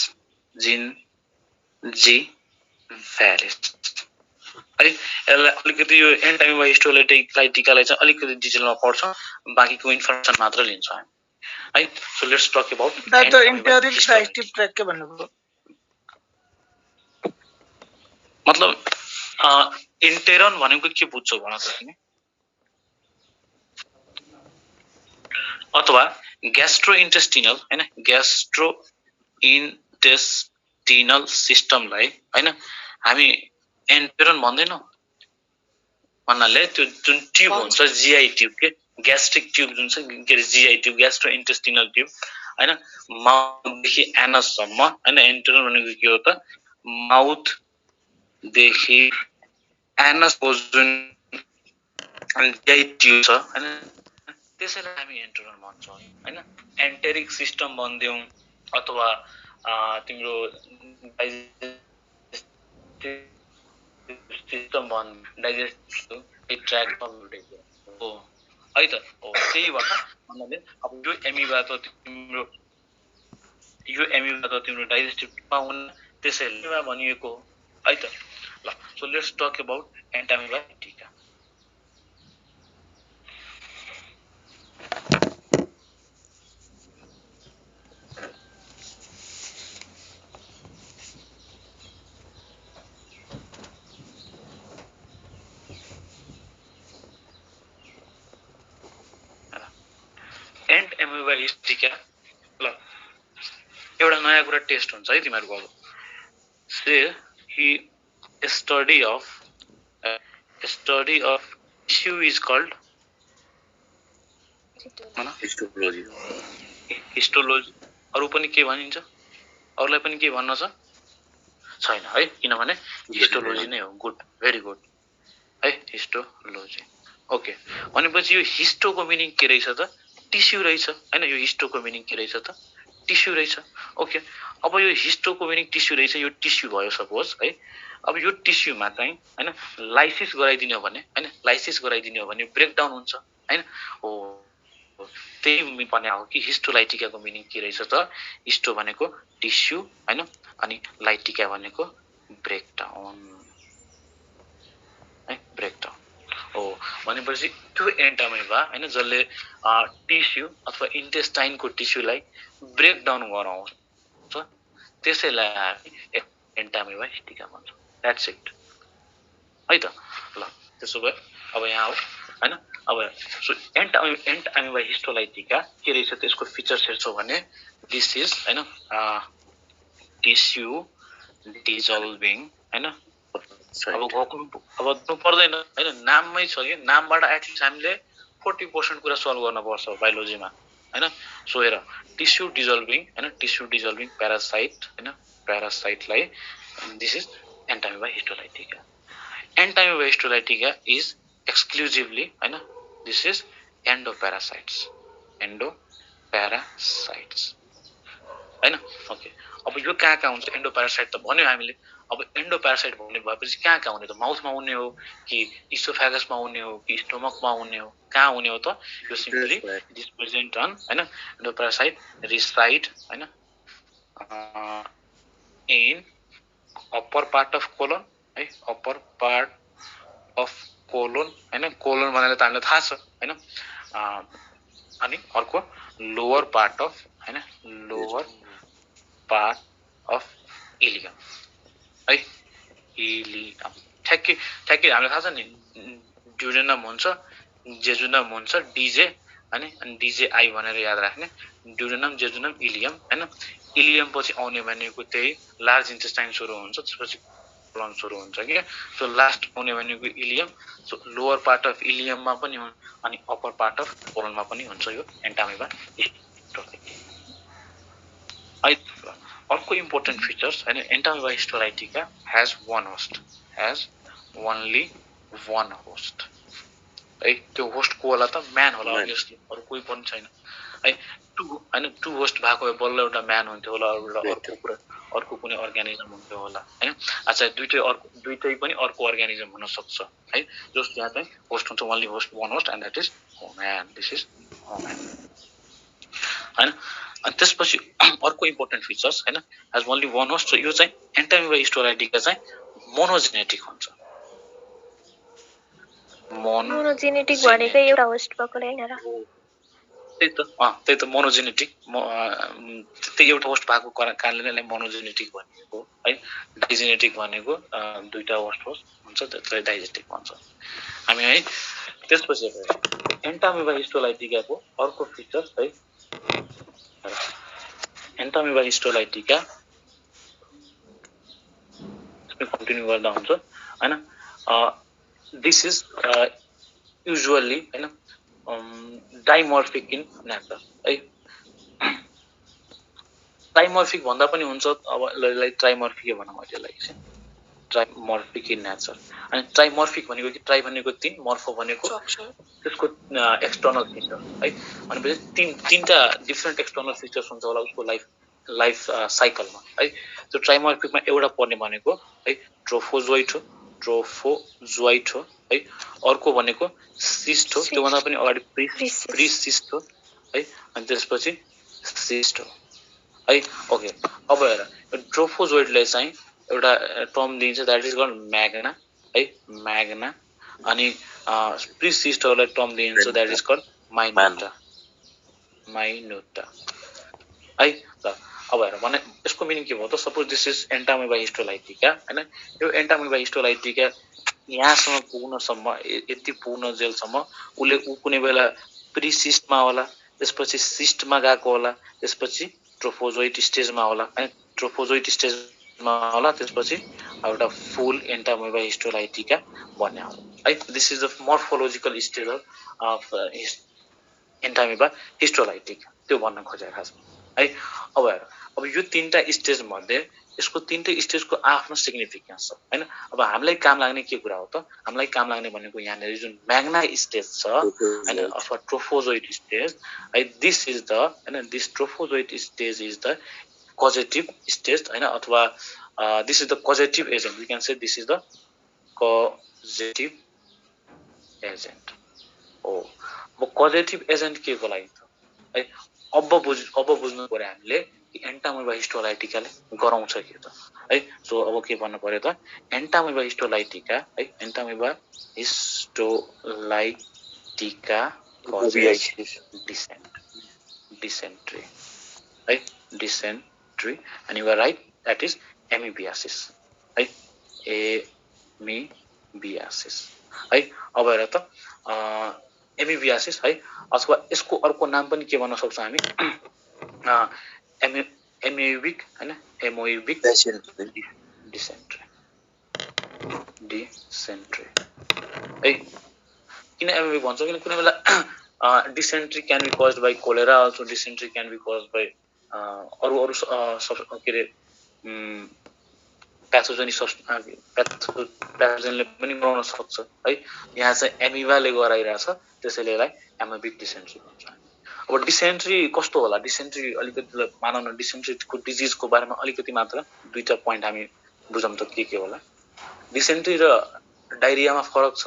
जिन्जिभ्यालिस है यसलाई अलिकति यो एन्ट एमोइबा हिस्टोलाइटिकालाई चाहिँ अलिकति डिटेलमा पढ्छौँ बाँकीको इन्फर्मेसन मात्र लिन्छौँ हामी है so let's talk about the enteric digestive tract के भन्नुभयो मतलब इन्टेरन भनेको के बुझ्छौ भन त तिमी अथवा ग्यास्ट्रो इन्टेस्टिनल हैन ग्यास्ट्रो इन्टेस्टिनल सिस्टमलाई हैन हामी एन्टेरन भन्दैनौ भन्नाले त्यो जुन ट्युब हुन्छ जीआई ट्युब के ग्यास्ट्रिक ट्युब जुन छ के GI tube gastro intestinal tube हैन माउथ देखि एनस सम्म हैन एन्टेरन भनेको के हो त माउथ देखि एनस को जुन जीआई ट्युब छ हैन त्यसैलाई हामी एन्टेरन भन्छौँ हैन एन्टेरिक सिस्टम भन्दियौ अथवा तिम्रो सिस्टम भन् डाइजेस्टिभ ट्र्याक्टमा बुझेको हो है त हो त्यही भन्नाले अब यो एमिबा त तिम्रो डाइजेस्टिभमा हुन त्यसैले भनिएको हो है त ल सो लेट्स टक अबाउट एन्टामेबा टिका एन्ट एमोइबा टिका ल एउटा नयाँ कुरा टेस्ट हुन्छ है तिमीहरुको अब से he study of tissue is called histology अरु पनि के भनिन्छ अरुलाई पनि के भन्न छ छैन है किनभने हिस्टोलोजी नै हो गुड भेरी गुड है हिस्टोलोजी ओके भनेपछि यो हिस्टोको मिनिङ के रहेछ त टिस्यु रहेछ हैन यो हिस्टोको मिनिङ के रहेछ त टिस्यु रहेछ ओके अब यो हिस्टोको मिनिङ टिस्यु रहेछ यो टिस्यु भयो सपोज है अब यो टिस्युमा चाहिँ हैन लाइसिस गराइदिनु हो भने हैन लाइसिस गराइदिनु हो भने ब्रेकडाउन हुन्छ हैन हो त्यही पनि हो कि हिस्टोलाइटिकाको मिनिङ के रहेछ त हिस्टो भनेको टिस्यु हैन अनि लाइटिका भनेको ब्रेकडाउन है ब्रेकडाउन हो भनेपछि त्यो एन्टामेबा हैन जसले टिस्यु अथवा इन्टेस्टाइनको टिस्युलाई ब्रेकडाउन गराउँछ त्यसैलाई हामी एन्टामेबा टिका भन्छौँ दैट्स इट है त ल त्यसो भए अब यहाँ हो हैन अब सो एन्टामेबा हिस्टोलाइटिका के रहेछ त्यसको फिचर्स हेर्छौ भने दिस इज हैन टिस्यु डिजल्भिङ हैन अब घोक्नु पर्दैन हैन नाममै छ के नामबाट एटलिस्ट हामीले 40% कुरा सल्भ गर्न पर्छ बायोलोजीमा हैन सो हेर टिस्यु डिजल्भिङ प्यारासाइट हैन प्यारासाइटलाई this is entamoeba histolytica entamoeba histolytica is exclusively हैन दिस इज एन्डोप्यारासाइट्स एन्डोप्यारासाइट्स हैन ओके अब यो कहाँ हुन्छ एन्डोप्यारासाइट त भन्यो हामीले अब एन्डोप्यारासाइट भन्ने भएपछि कहाँ हुने त माउथमा हुने हो कि इसोफेगसमा हुने हो कि स्टोमकमा हुने हो कहाँ हुने हो त यो simply it is present on हैन एन्डोप्यारासाइट रिसाइड हैन in upper part of colon है अप्पर पार्ट अफ कोलन हैन कोलन भनेर त हामीलाई थाहा छ हैन अनि अर्को लोअर पार्ट अफ हैन लोअर पार्ट अफ इलियम है इलियम ठ्याक्कै हामीलाई थाहा छ नि ड्युडेनम हुन्छ जेजुनम हुन्छ डीजे हैन अनि डीजेआई भनेर याद राख्ने ड्युडेनम जेजुनम इलियम हैन इलियम पछि आउने भनेको त्यही लार्ज इन्टेस्टाइन सुरु हुन्छ त्यसपछि कोलन सुरु हुन्छ के सो लास्ट आउने भनेको ileum so lower part of इलियममा पनि अनि अप्पर पार्ट अफ कोलनमा पनि हुन्छ यो एन्टामिबा अर्को इम्पोर्टेन्ट फिचर्स हैन entamoeba histolytica has only one host है त्यो होस्ट को होला त म्यान होला अभियसली अरु कोही पनि छैन है टु होस्ट भएको भए बल्ल एउटा म्यान हुन्थ्यो होला अर्को कुनै अर्गानिजम हुन्थ्यो होला हैन अच्छा दुईटै पनि अर्को अर्गानिजम हुन सक्छ है जस्तो यहाँ चाहिँ होस्ट हुन्छ only host one host and that is human this is human हैन अनि त्यसपछि अर्को इम्पोर्टेन्ट फिचर्स हैन एज ओन्ली वन होस्ट यो चाहिँ एन्टामिबा हिस्टोलाइटिका चाहिँ मोनोजेनेटिक हुन्छ मोनोजेनेटिक भनेको एउटा होस्ट भएको हैन र त्यही त मोनोजेनेटिक त्यही एउटा होस्ट भएको कारणले नै मोनोजेनेटिक भनेको है डाइजेनेटिक भनेको दुईटा होस्ट हुन्छ त्यसलाई डाइजेनेटिक भन्छ हामी है त्यसपछि एन्टामिबा हिस्टोलाइटिकाको अर्को फिचर्स है एन्टामिबा हिस्टोलाइटिका कन्टिन्यू गर्दा हुन्छ हैन दिस इज युजुअली हैन डाइमर्फिक इन नेचर है डाइमर्फिक भन्दा पनि हुन्छ अब लाइक ट्राइमर्फिक भनौँ अहिले चाहिँ ट्राइमर्फिक इन नेचर अनि ट्राइमर्फिक भनेको कि ट्राइ भनेको 3 मर्फो भनेको त्यसको एक्सटर्नल फिचर है भनेपछि तीनटा डिफरेन्ट एक्सटर्नल फिचर्स हुन्छ होला उसको लाइफ साइकलमा है त्यो ट्राइमर्फिकमा एउटा पर्ने भनेको है ट्रोफोजोइट हो है अर्को भनेको सिस्ट हो त्यो भन्दा पनि अगाडि प्रिसिस्ट हो है अनि त्यसपछि सिस्ट हो है ओके अब हेर ट्रोफोजोइडले चाहिँ एउटा टर्म दिन्छ दैट इज कल्ड मैग्ना है मैग्ना अनि प्रिसिस्टहरूलाई टर्म दिन्छ दैट इज कल्ड माइनोटा है त अब हेर भने यसको मिनिङ के भयो त सपोज दिस इज एन्टामिबा हिस्टोलाइटिका हैन यो एन्टामिबा हिस्टोलाइटिका यहाँसम्म पुग्नसम्म यति पुग्न जेलसम्म उले कुनै बेला प्रिसिस्टमा होला त्यसपछि सिस्टमा गएको होला त्यसपछि ट्रोफोजोइट स्टेजमा होला हैन ट्रोफोजोइट स्टेजमा होला त्यसपछि एउटा फुल एन्टामिबा हिस्टोलाइटिका बन्ने हो है this is the morphological stage of entamoeba histolytica त्यो भन्न खोजेको खास है अब यो तीनटा स्टेज मध्ये यसको तीनटै स्टेजको आफ्नो सिग्निफिकेन्स छ हैन अब हामीलाई काम लाग्ने के कुरा हो त हामीलाई काम लाग्ने भनेको यहाँ जुन म्याग्ना स्टेज छ हैन अथवा ट्रोफोजोइट स्टेज है दिस इज द हैन this trophozoite stage is the causative stage हैन अथवा this is the causative agent we can say this is the causative agent हो म कजेटिभ एजेन्ट के को लागि त है अब बुझ्नु पर्यो हामीले एन्टामिबा हिस्टोलाइटिकाले गराउँछ के त है सो अब के भन्नु पर्यो त एन्टामिबा हिस्टोलाइटिका है एन्टामिबा हिस्टोलाइटिका कजेस डिसेन्ट्री है dysentery and you are right that is amoebiasis है एमिबियासिस है अब हेर त एमिबियासिस है अथवा यसको अर्को नाम पनि के भन्न सक्छौँ हामी एमिबिक हैन एमोइबिक डिसेन्ट्री है किन एमिबिक भन्छौँ किन कुनै बेला dysentery can be caused by cholera also dysentery can be caused by अरू के अरे प्याथोजनले पनि गराउन सक्छ है यहाँ चाहिँ एमिबाले गराइरहेछ त्यसैले यसलाई एमिबिक डिसेन्ट्री भन्छ अब अब डिसेन्ट्री कस्तो होला डिसेन्ट्री अलिकति मानौ न डिसेन्ट्रीको डिजिजको बारेमा अलिकति मात्र दुईटा पोइन्ट हामी बुझौँ त के होला डिसेन्ट्री र डायरियामा फरक छ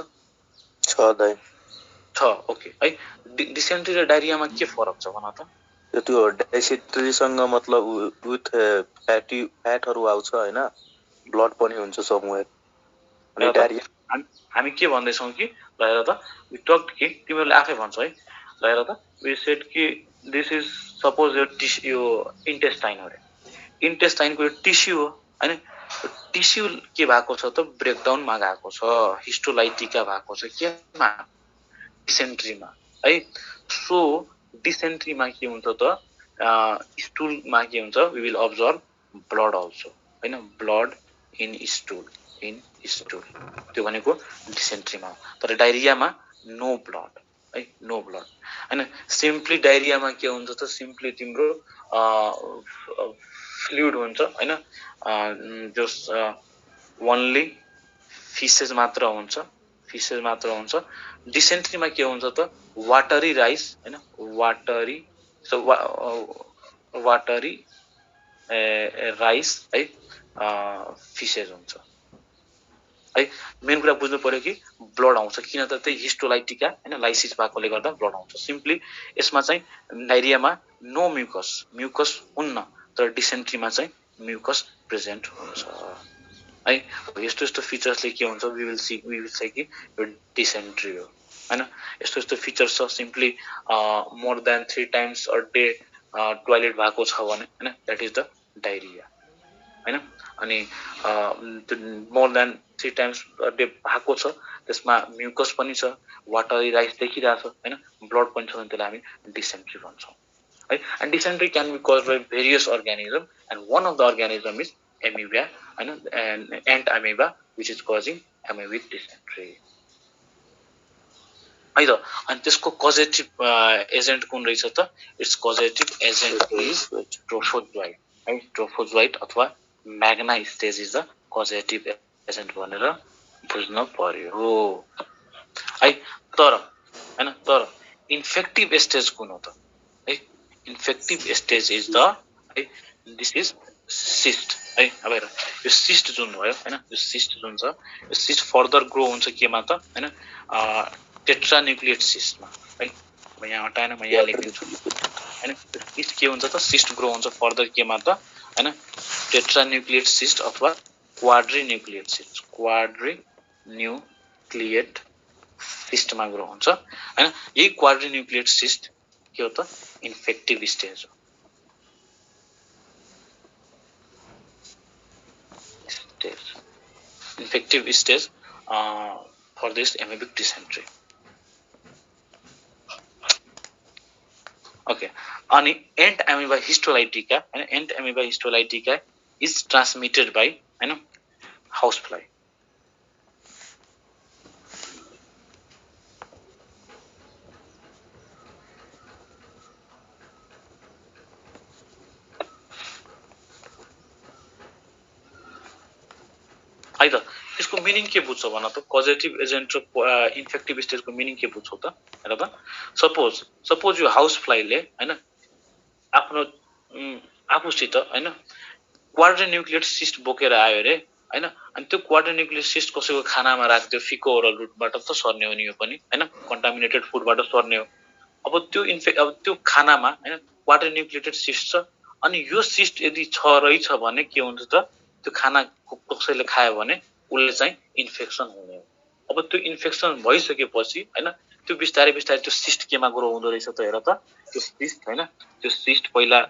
ओके है डिसेन्ट्री र डायरियामा के फरक छ भन त त्यो डाइसेन्ट्रीसँग मतलब विथ फ्याटहरु आउँछ हैन ब्लड पनि हुन्छ समवेयर अनि डायरिया हामी के भन्दै छौं कि ल त वी टक कि तिमीहरुले आफै भन्छौ है ल त वी सेड कि दिस इज सपोज यो इन्टेस्टाइन हो रे इन्टेस्टाइनको टिस्यु हो हैन टिस्यु के भएको छ त ब्रेकडाउनमा गएको छ हिस्टोलाइटिका भएको छ केमा डिसेन्ट्रीमा है सो डिसेन्ट्रीमा के हुन्छ त स्टुलमा के हुन्छ we will observe blood also हैन ब्लड इन स्टुल त्यो भनेको डिसेन्ट्रीमा तर डायरियामा नो ब्लड है नो ब्लड हैन सिम्पली डायरियामा के हुन्छ त सिम्पली तिम्रो फ्लुइड हुन्छ हैन जस ओन्ली फिसेस मात्र हुन्छ डिसेन्ट्रीमा के हुन्छ त वाटरी राइस हैन वाटरी राइस है फिसेस हुन्छ है मेन कुरा बुझ्नु पर्यो कि ब्लड आउँछ किन त त्यही हिस्टोलाइटिका हैन लाइसिस भएकोले गर्दा ब्लड आउँछ सिम्पली यसमा चाहिँ डायरियामा नो म्युकस हुन्न तर डिसेन्ट्रीमा चाहिँ म्युकस प्रेजेन्ट हुन्छ है यस्तो फिचर्सले के हुन्छ वी विल से कि यो डिसेन्ट्री हो हैन यस्तो फिचर्स छ simply more than 3 times a day toilet भएको छ भने हैन दैट इज द डायरिया हैन अनि more than 3 times a day भएको छ त्यसमा म्युकस पनि छ वाटरी राइस देखिरहेछ हैन ब्लड पनि छ भने त्यसलाई हामी डिसेन्ट्री भन्छौं है and dysentery can be caused by various organism and one of the organism is amoeba हैन entamoeba which is causing amoebic dysentery है त अनि त्यसको कजेटिभ एजेन्ट कुन रहेछ त its causative agent is trophozoite है ट्रोफोजोइट अथवा magna stage is the causative agent भनेर बुझ्न पर्यो है तर इन्फेक्टिभ स्टेज कुन हो त है इन्फेक्टिभ स्टेज इज द है दिस इज सिस्ट है अब हेर यो सिस्ट जुन भयो हैन यो सिस्ट जुन छ यो सिस्ट फर्दर ग्रो हुन्छ केमा त हैन टेट्रान्युक्लिएट सिस्टमा है म यहाँ हटाएन म यहाँ लेखिदिन्छु हैन सिस्ट के हुन्छ त सिस्ट ग्रो हुन्छ फर्दर केमा त हैन टेट्रान्युक्लिएट सिस्ट अथवा क्वाड्रिन्युक्लिएट सिस्टमा ग्रो हुन्छ हैन यही क्वाड्रिन्युक्लिएट सिस्ट के हो त इन्फेक्टिभ स्टेज हो infective stage for this amoebic dysentery okay अनि एन्ट एमिबा हिस्टोलाइटिका हैन Entamoeba histolytica is transmitted by हैन हाउस फ्लाई है त यसको मिनिङ के बुझ्छौ भन त कजेटिभ एजेन्ट र इन्फेक्टिभ स्टेजको मिनिङ के बुझ्छौ त हेर त सपोज यो हाउस फ्लाइले हैन आफ्नो आफूसित हैन क्वाड्रिन्युक्लिएट सिस्ट बोकेर आयो रे हैन अनि त्यो क्वाड्रिन्युक्लिएट सिस्ट कसैको खानामा राख्दियो फिको ओरल रुटबाट त सर्ने हो नि यो पनि हैन कन्टामिनेटेड फुडबाट सर्ने हो अब त्यो खानामा हैन क्वाड्रिन्युक्लिएटेड सिस्ट छ अनि यो सिस्ट यदि छ रहेछ भने के हुन्छ त त्यो खाना कसैले खायो भने उसले चाहिँ इन्फेक्सन हुने हो अब त्यो इन्फेक्सन भइसकेपछि हैन त्यो बिस्तारै त्यो सिस्ट केमा ग्रो हुँदो रहेछ त हेर त त्यो सिस्ट हैन त्यो सिस्ट पहिला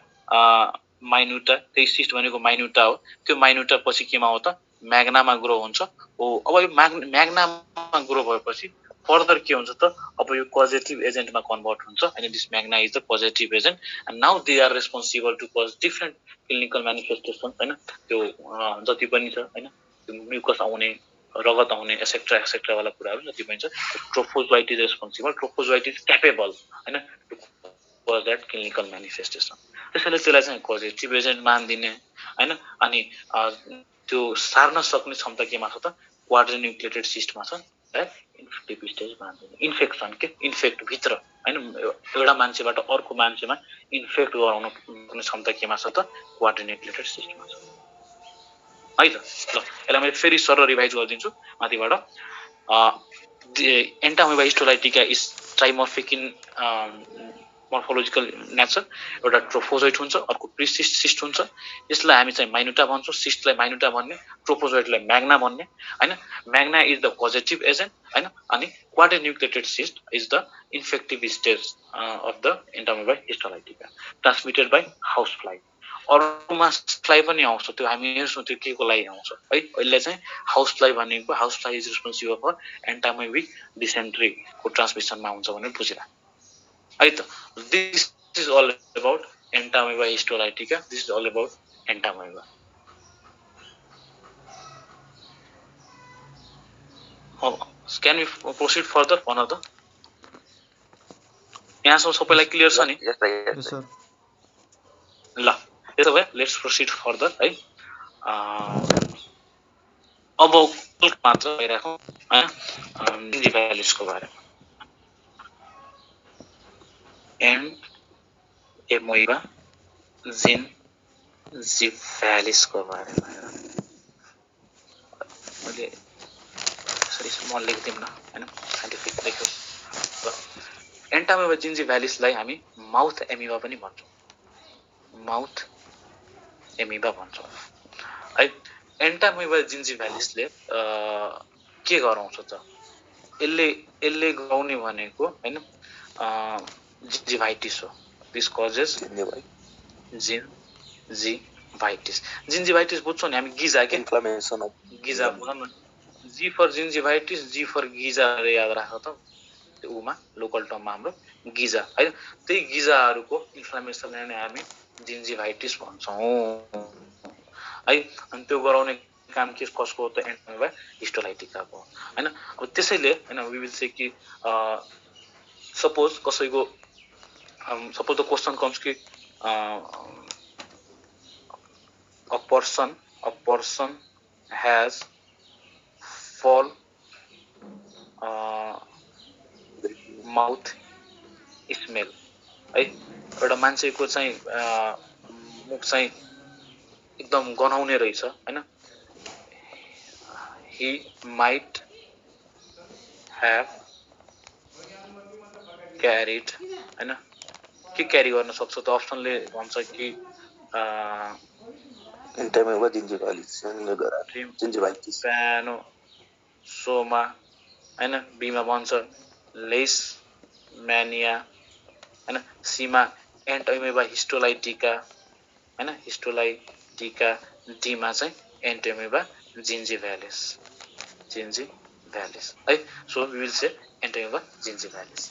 माइन्युटा त्यही सिस्ट भनेको माइन्युटा हो त्यो माइन्युटा पछि केमा हो त म्याग्नामा ग्रो हुन्छ हो अब यो म्याग्नामा ग्रो भएपछि फर्दर के हुन्छ त अब यो पजिटिभ एजेन्टमा कन्भर्ट हुन्छ हैन this magna is the positive agent and now they are responsible to cause different clinical manifestation हैन त्यो जति पनि छ हैन त्यो म्युकस आउने रगत आउने एसेक्ट्रा वाला कुराहरु जति पनि छ trophozoite is responsible trophozoite is capable हैन to cause that clinical manifestation त्यसैले त्यसलाई चाहिँ पजिटिभ एजेन्ट मान्दिने हैन अनि त्यो सार्न सक्ने क्षमता केमा छ त क्वाड्रिन्युक्लिएटेड सिस्टमा छ इन्फेक्टिभ स्टेज भन्छ इन्फेक्सन के इन्फेक्ट भित्र हैन एउटा मान्छेबाट अर्को मान्छेमा इन्फेक्ट गराउन सक्ने क्षमता केमा छ त कोअर्डिनेटेड सिस्टममा छ है त ल यसलाई मैले फेरि सर रिभाइज गरिदिन्छु माथिबाट entamoeba histolytica is trimorphic in morphological nature एउटा ट्रोफोजोइट हुन्छ अर्को प्रिसिस्ट हुन्छ यसलाई हामी चाहिँ माइनुटा भन्छौँ सिस्टलाई माइनुटा भन्ने ट्रोफोजोइटलाई म्याग्ना भन्ने हैन magna is the positive agent हैन अनि quadrinucleated cyst is the infective stage of the entamoeba histolytica transmitted by house fly अरूमा फ्लाई पनि आउँछ त्यो हामी हेर्छौँ त्यो के को लागि आउँछ है अहिले चाहिँ हाउस फ्लाई भनेको house fly is responsible for entamoebic डिसेन्ट्रीको ट्रान्समिसनमा हुन्छ भनेर बुझिरा है त this is all about entamoeba histolytica this is all about entamoeba Can we proceed further one of the यहाँसम्म सबैलाई क्लियर छ नि यस सर ल त्यसो भए लेट्स प्रोसिड फर्दर है अब मात्र भइराखौँ हैन जिन्जिभ्यालिसको बारेमा एन्टामोeba जिन्जिभ्यालिसको बारेमा मैले सरी म लेख्दिम न हैन साइन्टिफिक लेख्छु एन्टामोeba जिन्जिभ्यालिसलाई हामी माउथ एमिबा पनि भन्छौँ माउथ एमिबा भन्छौँ है एन्टामोeba जिन्जिभ्यालिसले के गराउँछ त यसले गराउने भनेको हैन जिन्जिभाइटिस हो दिस कजेस जिन्जिभाइटिस बुझ्छौँ नि हामी गिजा के इन्फ्लामेसन अफ गिजा भनौँ न जी फर जिन्जिभाइटिस जी फर गिजा याद राख त उमा लोकल टर्ममा हाम्रो गिजा है त्यही गिजाहरूको इन्फ्लामेसनलाई नै हामी जिन्जिभाइटिस भन्छौँ है अनि त्यो गराउने काम के कसको हो त एन्टामोeba हिस्टोलाइटिकाको हैन अब त्यसैले हैन वी विल से कि सपोज कसैको सपोज द क्वेशन कम्स कि a person has fall mouth smell है एउटा मान्छेको चाहिँ मुख चाहिँ एकदम गनाउने रहेछ हैन he might have carried हैन के क्यारी गर्न सक्छ त अप्सनले भन्छ कि एन्टामोeba जिन्जिभाइटिस सोमा हैन बीमा भन्छ लेस म्यानिया हैन सीमा एन्टामोeba हिस्टोलाइटिका हैन हिस्टोलाइटिका डीमा चाहिँ एन्टामोeba जिन्जिभ्यालिस है so we will say entamoeba gingivalis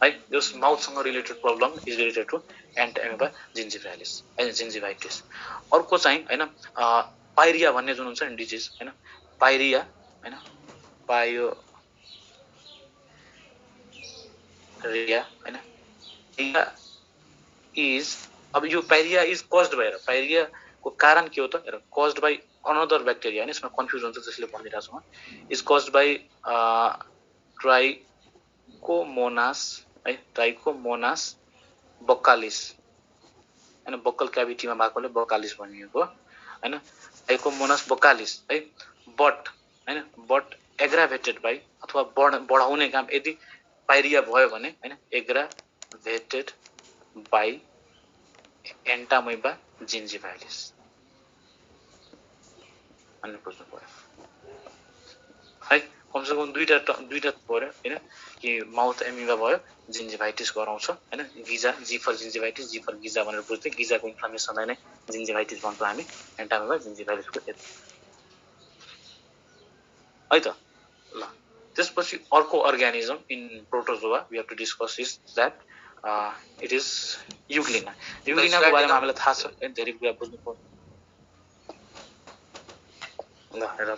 है दिस माउथसँग related problem is related to entamoeba gingivalis हैन जिन्जिभाइटिस अर्को चाहिँ हैन पाइरिया भन्ने जुन हुन्छ नि डिजिज हैन पाइरिया हैन पाइरिया हैन इज अब यो पाइरिया इज कज्ड भएर पाइरिया को कारण के हो त हेर कज्ड बाइ अनदर ब्याक्टेरिया हैन यसमा कन्फ्युज हुन्छ त्यसले भनिरहेको छु म इज कज्ड बाइ ट्राइकोमोनास बक्कालिस हैन बक्कल क्याभिटीमा भएकोले बक्कालिस भनिएको हैन ट्राइकोमोनास बक्कालिस है बट एग्राभेटेड बाइ अथवा बढाउने काम यदि पाइरिया भयो भने हैन एग्राभेटेड बाइ एन्टामोeba जिन्जिभ्यालिस अनि बुझ्नु पर्यो है कमसेकम दुईटा पर्यो हैन कि माउथ एमिबा भयो जिन्जिभाइटिस गराउँछ हैन गिजा जी फर जिन्जिभाइटिस जी फर गिजा भनेर बुझ्दै गिजाको इन्फ्लामेसनलाई नै जिन्जिभाइटिस भन्छौँ हामी एन्टामोeba जिन्जिभाइटिसको है त ल त्यसपछि अर्को organism in protozoa we have to discuss is that it is euglena युग्लिनाको बारेमा हामीलाई थाहा छ धेरै कुरा बुझ्नु पर्छ ल हेर त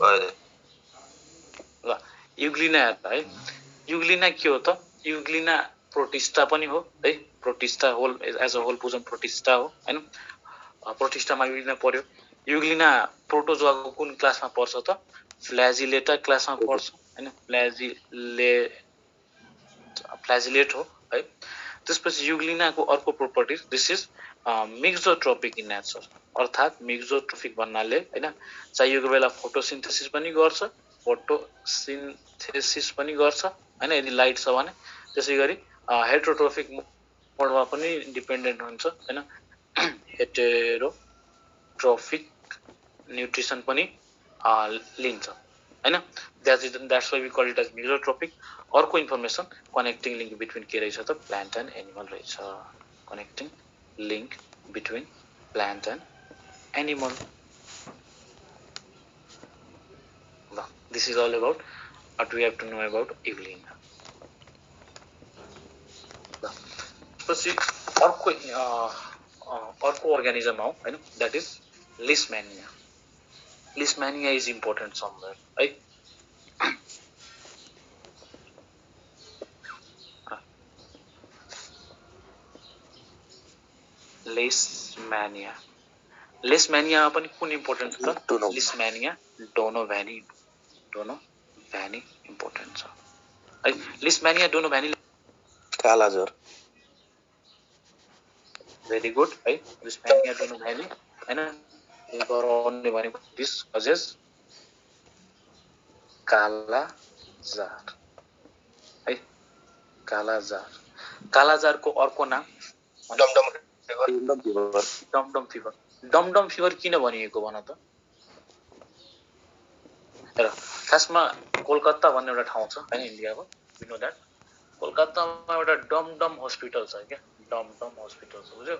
ल युग्लिना हेर्दा है युग्लिना के हो त युग्लिना प्रोटिस्टा पनि हो है protista whole as a whole बुझौँ प्रोटिस्टा हो हैन प्रोटिस्टामा युग्लिना पर्यो युग्लिना प्रोटोजोआको कुन क्लासमा पर्छ त फ्ल्याजिलेटा क्लासमा पर्छ हैन फ्ल्याजिलेट हो है त्यसपछि युग्लिनाको अर्को properties this is mixotrophic in nature अर्थात् मिक्सोट्रोपिक भन्नाले हैन चाहिएको बेला फोटोसिन्थेसिस पनि गर्छ फोटोसिन्थेसिस पनि गर्छ हैन यदि लाइट छ भने त्यसैगरी हेटेरोट्रोपिक मोडमा पनि डिपेन्डेन्ट हुन्छ हैन हेटेरोट्रोपिक न्युट्रिसन पनि लिन्छ हैन that's why we call it as mixotrophic अर्को इन्फर्मेसन कनेक्टिङ लिङ्क बिट्विन के रहेछ त प्लान्ट एन्ड एनिमल रहेछ connecting link between plant and animal this is all about what we have to know about Evelina. पछि अर्को organism हो हैन that is Leishmania. Leishmania is important somewhere है Leishmania. Leishmania पनि कुन इम्पोर्टेन्ट छ Leishmania Donovani important छ है Leishmania Donovani kala-azar very good है Leishmania Donovani हैन यो गराउने भनेको दिस कजेस कालाजार है कालाजारको अर्को नाम डमडम फिभर किन भनिएको भन त हेर खासमा कोलकाता भन्ने एउटा ठाउँ छ हैन इन्डियाको यु नो दैट कोलकातामा एउटा डमडम हस्पिटल छ क्या डमडम हस्पिटल छ बुझ्यौ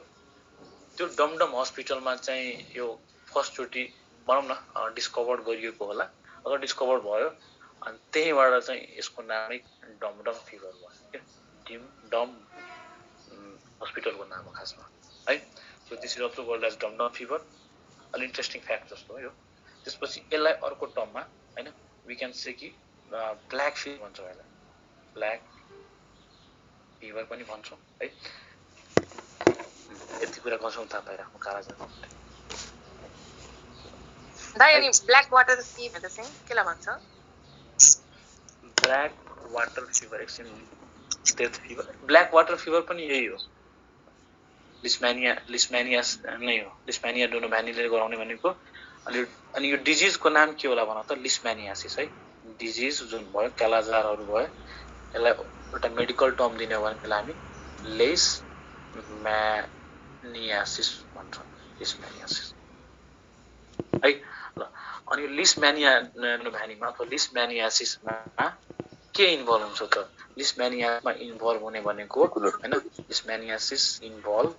त्यो डमडम हस्पिटलमा चाहिँ यो फर्स्ट चोटी भनौँ न डिस्कभर गरिएको होला अगर डिस्कभर भयो अनि त्यहीबाट चाहिँ यसको नामै डमडम फिभर भयो क्या डम हस्पिटलको नाम हो खासमा है so this is also called as Dumdum fever अलि इन्ट्रेस्टिङ फ्याक्ट जस्तो हो यो त्यसपछि यसलाई अर्को टर्ममा हैन वी क्यान से कि ब्ल्याक फिभर भन्छौँ यसलाई ब्ल्याक फिभर पनि भन्छौँ है यति कुरा कसौँ थाहा पाइराख्नु कालाजार दाइ अनि ब्ल्याक वाटर फिभर चाहिँ केलाई भन्छ ब्ल्याक वाटर फिभर एकछिन death fever black water fever पनि यही हो लिस्मेनिया नै हो लिस्मेनिया डोनोभानीले गराउने भनेको अनि यो डिजिजको नाम के होला भन त लिस्मेनियासिस है डिजिज जुन भयो कालाजारहरू भयो यसलाई एउटा मेडिकल टर्म दिने हो भने त्यसलाई हामी लिस्मेनियासिस भन्छौँ लिस्मेनियासिस है ल अनि लिस्मेनिया डोनोभानीमा अथवा लिस्मेनियासिसमा के इन्भल्भ हुन्छ त लिस्मेनियामा इन्भल्भ हुने भनेको हैन लिस्मेनियासिस इन्भल्भ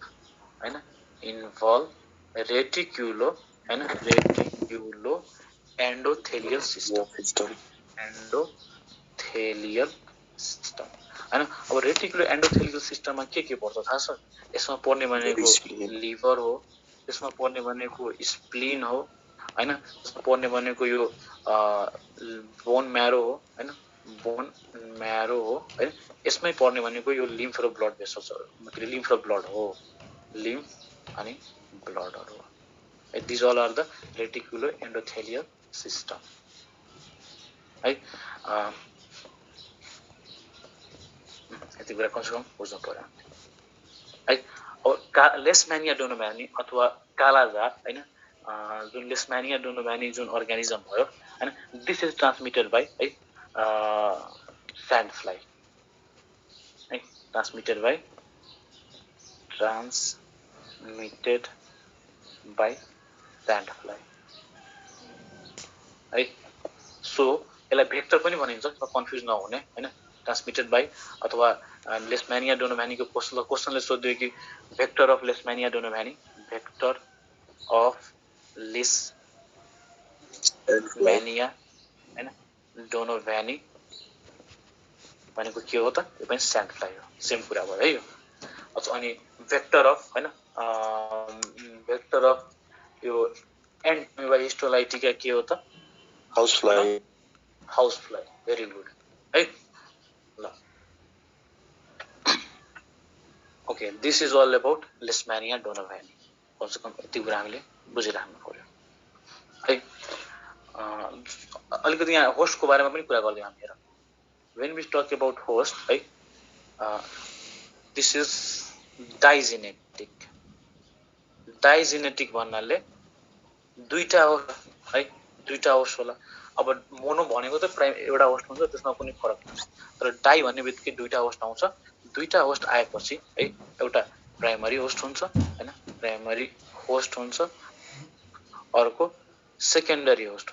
रेटिक्युलो हैन रेटिक्युलो एन्डोथेलियल सिस्टम हैन अब रेटिक्युलो एन्डोथेलियल सिस्टममा के पर्छ थाहा छ यसमा पर्ने भनेको लिभर हो त्यसमा पर्ने भनेको स्प्लिन हो हैन त्यसमा पर्ने भनेको यो बोन म्यारो हो हैन बोन म्यारो हो हैन यसमै पर्ने भनेको यो लिम्फ र ब्लड भेसल्स हो लिम्फ र ब्लड हो लिम्फ अनि ब्लडहरु हो this all are the reticulo endothelial system है यति कुरा कमसेकम बुझ्नु पर्यो है अब लेस्मेनिया डोनोभानी अथवा कालाजार हैन जुन लेस्मेनिया डोनोभानी जुन अर्गानिजम भयो हैन दिस इज ट्रान्समिटेड बाइ है सैन्ड फ्लाई है ट्रान्समिटेड बाइ सैन्ड फ्लाई है सो यसलाई भेक्टर पनि भनिन्छ कन्फ्युज नहुने हैन ट्रान्समिटेड बाइ अथवा लेस्मेनिया डोनोभानीको क्वेशनले सोध्यो कि भेक्टर अफ लेस्मेनिया डोनोभानी भेक्टर अफ लेस्मेनिया हैन डोनोभानी भनेको के हो त यो पनि सैन्ड फ्लाई हो सेम कुरा भयो है यो अनि भेक्टर अफ हैन भेक्टर अफ यो एन्टोमिबा हिस्टोलाइटिका के हो त house fly house fly very good है ल okay this is all about leishmania donovani कमसे कम यति कुरा हामीले बुझिराख्नु पर्यो है अलिकति यहाँ होस्टको बारेमा पनि कुरा गर्दै हामी हेर when we talk about host है this is digenetic भन्नाले दुईटा हो है दुईटा होस्ट होला अब मोनो भनेको त एउटा होस्ट हुन्छ त्यसमा कुनै फरक छैन तर डाइ भन्ने बित्तिकै दुईटा होस्ट आउँछ दुईटा होस्ट आएपछि है एउटा प्राइमरी होस्ट हुन्छ हैन प्राइमरी होस्ट हुन्छ अर्को सेकेन्डरी होस्ट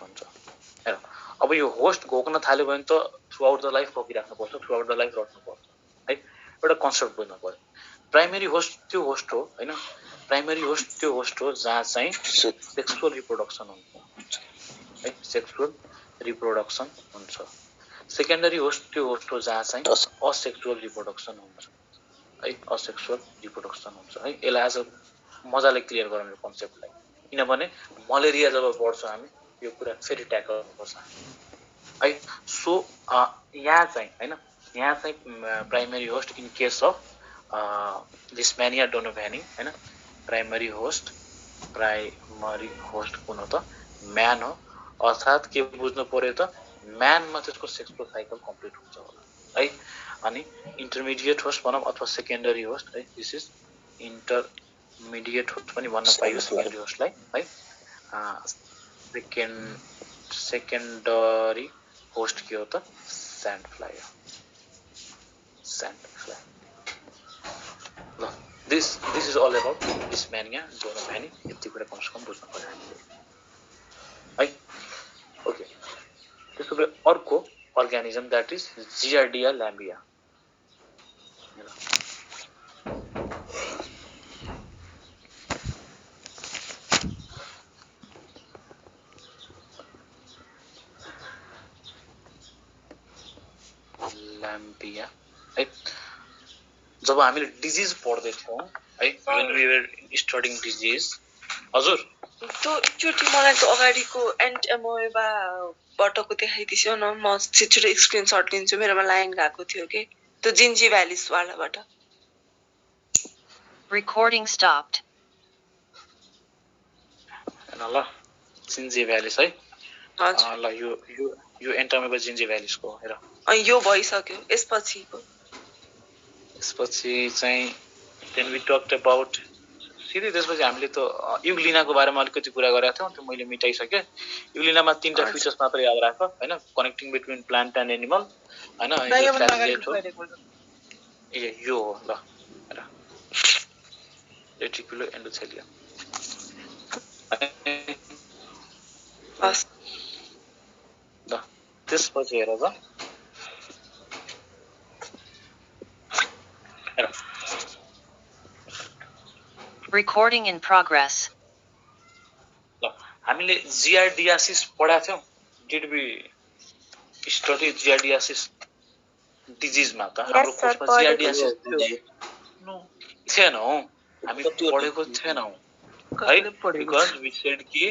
हुन्छ हैन अब यो होस्ट घोक्न थाल्यो भने त थ्रु आउट द लाइफ रोकिराख्नु पर्छ थ्रु आउट द लाइफ रट्नु पर्छ है एउटा कन्सेप्ट बुझ्नु पर्यो प्राइमरी होस्ट त्यो होस्ट हो हैन प्राइमरी होस्ट त्यो होस्ट हो जहाँ चाहिँ सेक्सुअल रिप्रोडक्सन हुन्छ है सेक्सुअल रिप्रोडक्सन हुन्छ सेकेन्डरी होस्ट त्यो होस्ट हो जहाँ चाहिँ असेक्सुअल रिप्रोडक्सन हुन्छ है असेक्सुअल रिप्रोडक्सन हुन्छ है यसलाई आज मजाले क्लियर गराउने कन्सेप्टलाई किनभने मलेरिया जब बढ्छ हामी यो कुरा फेरि ट्याकल गर्नुपर्छ है सो यहाँ चाहिँ हैन यहाँ चाहिँ primary host in case of leishmania donovani हैन प्राइमरी होस्ट कुन हो त म्यान हो अर्थात् के बुझ्नु पर्यो त म्यानमा त्यसको सेक्सुअल साइकल कम्प्लिट हुन्छ होला है अनि इन्टरमिडिएट होस्ट भनौँ अथवा सेकेन्डरी होस्ट है दिस इज इन्टरमिडिएट होस्ट पनि भन्न पाइयो सेकेन्डरी होस्टलाई है सेकेन्डरी होस्ट के हो त स्यान्ड फ्लाई ल this is all about leishmania डोनोभ्यानी यति कुरा कमसेकम बुझ्नु पर्यो हामीले है ओके त्यसो भए अर्को अर्गानिजम द्याट इज जियार्डिया ल्याम्बिया ल्याम्बिया है जब हामीले डिजिज पढ्दै थियौं है when we were studying disease हजुर त्यो एकचोटि मलाई त्यो अगाडिको एन्ट एमोएबा बटको देखाइदियो न म छिटो स्क्रिनशट लिन्छु मेरोमा लाइन गएको थियो के त्यो जिन्जी भ्यालिस वालाबाट Recording stopped. ल जिन्जी भ्यालिस है हजुर ल यो एन्टामेबा जिन्जी भ्यालिसको हेर यो भइसक्यो यसपछिको त्यसपछि चाहिँ देन वी टक्ड अबाउट सिधै त्यसपछि हामीले त युग्लिनाको बारेमा अलिकति कुरा गरेका थियौँ त्यो मैले मिटाइसकेँ युग्लिनामा तीनटा फिचर्स मात्र याद राख हैन connecting between plant and animal हैन यो हो ल हेर रेटिकुलो एन्डोथेलियम ल त्यसपछि हेर त Recording in progress. ल हामीले जियार्डियासिस पढाएको थियौं डिड वी स्टडी जियार्डियासिस डिजिजमा त हाम्रो कोर्समा जियार्डियासिस थिएन हौ हामी पढेको थिएनौं है बिकज वी सेड कि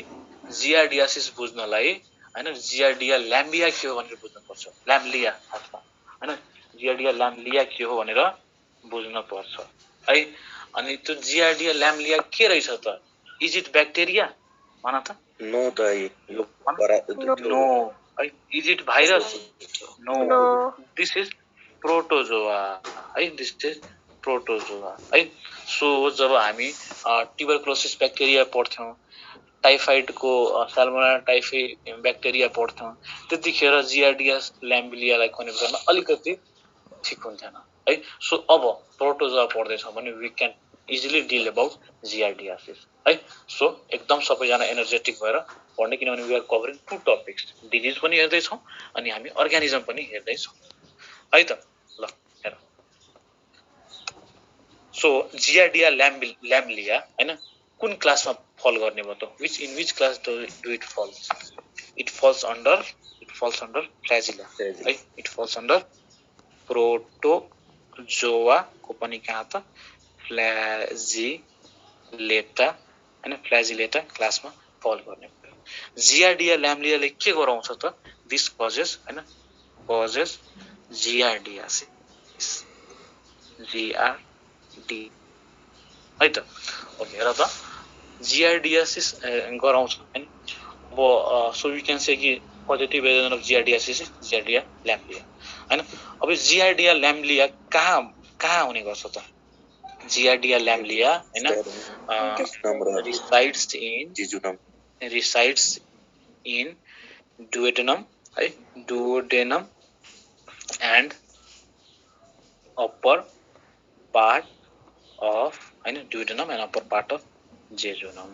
जियार्डियासिस बुझ्नलाई हैन जियार्डिया ल्याम्बिया के हो भनेर बुझ्नु पर्छ ल्याम्लिया अथवा हैन जियार्डिया ल्याम्लिया के हो भनेर बुझ्न पर्छ है अनि त्यो जियार्डिया ल्याम्लिया के रहेछ त इज इट ब्याक्टेरिया भन त नो दाइ यो no is it virus no this is protozoa है दिस इज प्रोटोजोआ है सो जब हामी ट्युबरक्लोसिस ब्याक्टेरिया पढ्थ्यौं टाइफाइडको साल्मोनेला टाइफी ब्याक्टेरिया पढ्थ्यौं त्यतिखेर जियार्डिया ल्याम्बिलियालाई कुनै बेलामा अलिकति ठिक हुन्थेन है सो अब प्रोटोजोआ पढ्दैछौं भने we can easily deal about giardiasis है सो एकदम सबैजना एनर्जेटिक भएर पढ्ने किनभने we are covering two topics disease पनि हेर्दैछौं अनि हामी अर्गानिजम पनि हेर्दैछौं है त ल हेर सो जियार्डिया ल्याम्बिलिया हैन कुन क्लासमा फल गर्ने भयो त in which class do it falls it falls under flagella है इट फल्स अन्डर प्रोटोजोआ को पनि कहाँ त फ्ल्याजिलेटा हैन फ्ल्याजिलेटा क्लासमा फल गर्ने जिआरडिया ल्याम्लियाले के गराउँछ त दिस कजेस हैन कजेस जिआरडियासिस जिआरडी है त ओके हेर त जिआरडियासिस गराउँछ हैन अब सो वी क्यान से कि पोजिटिभ एजेन्ट अफ जिआरडियासिस जिआरडिया ल्याम्लिया हैन अब जिआरडिया ल्याम्लिया कहाँ हुने गर्छ त जिआरडिया ल्याम्लिया हैन resides in duodenum है duodenum and upper part of हैन duodenum and upper part of jejunum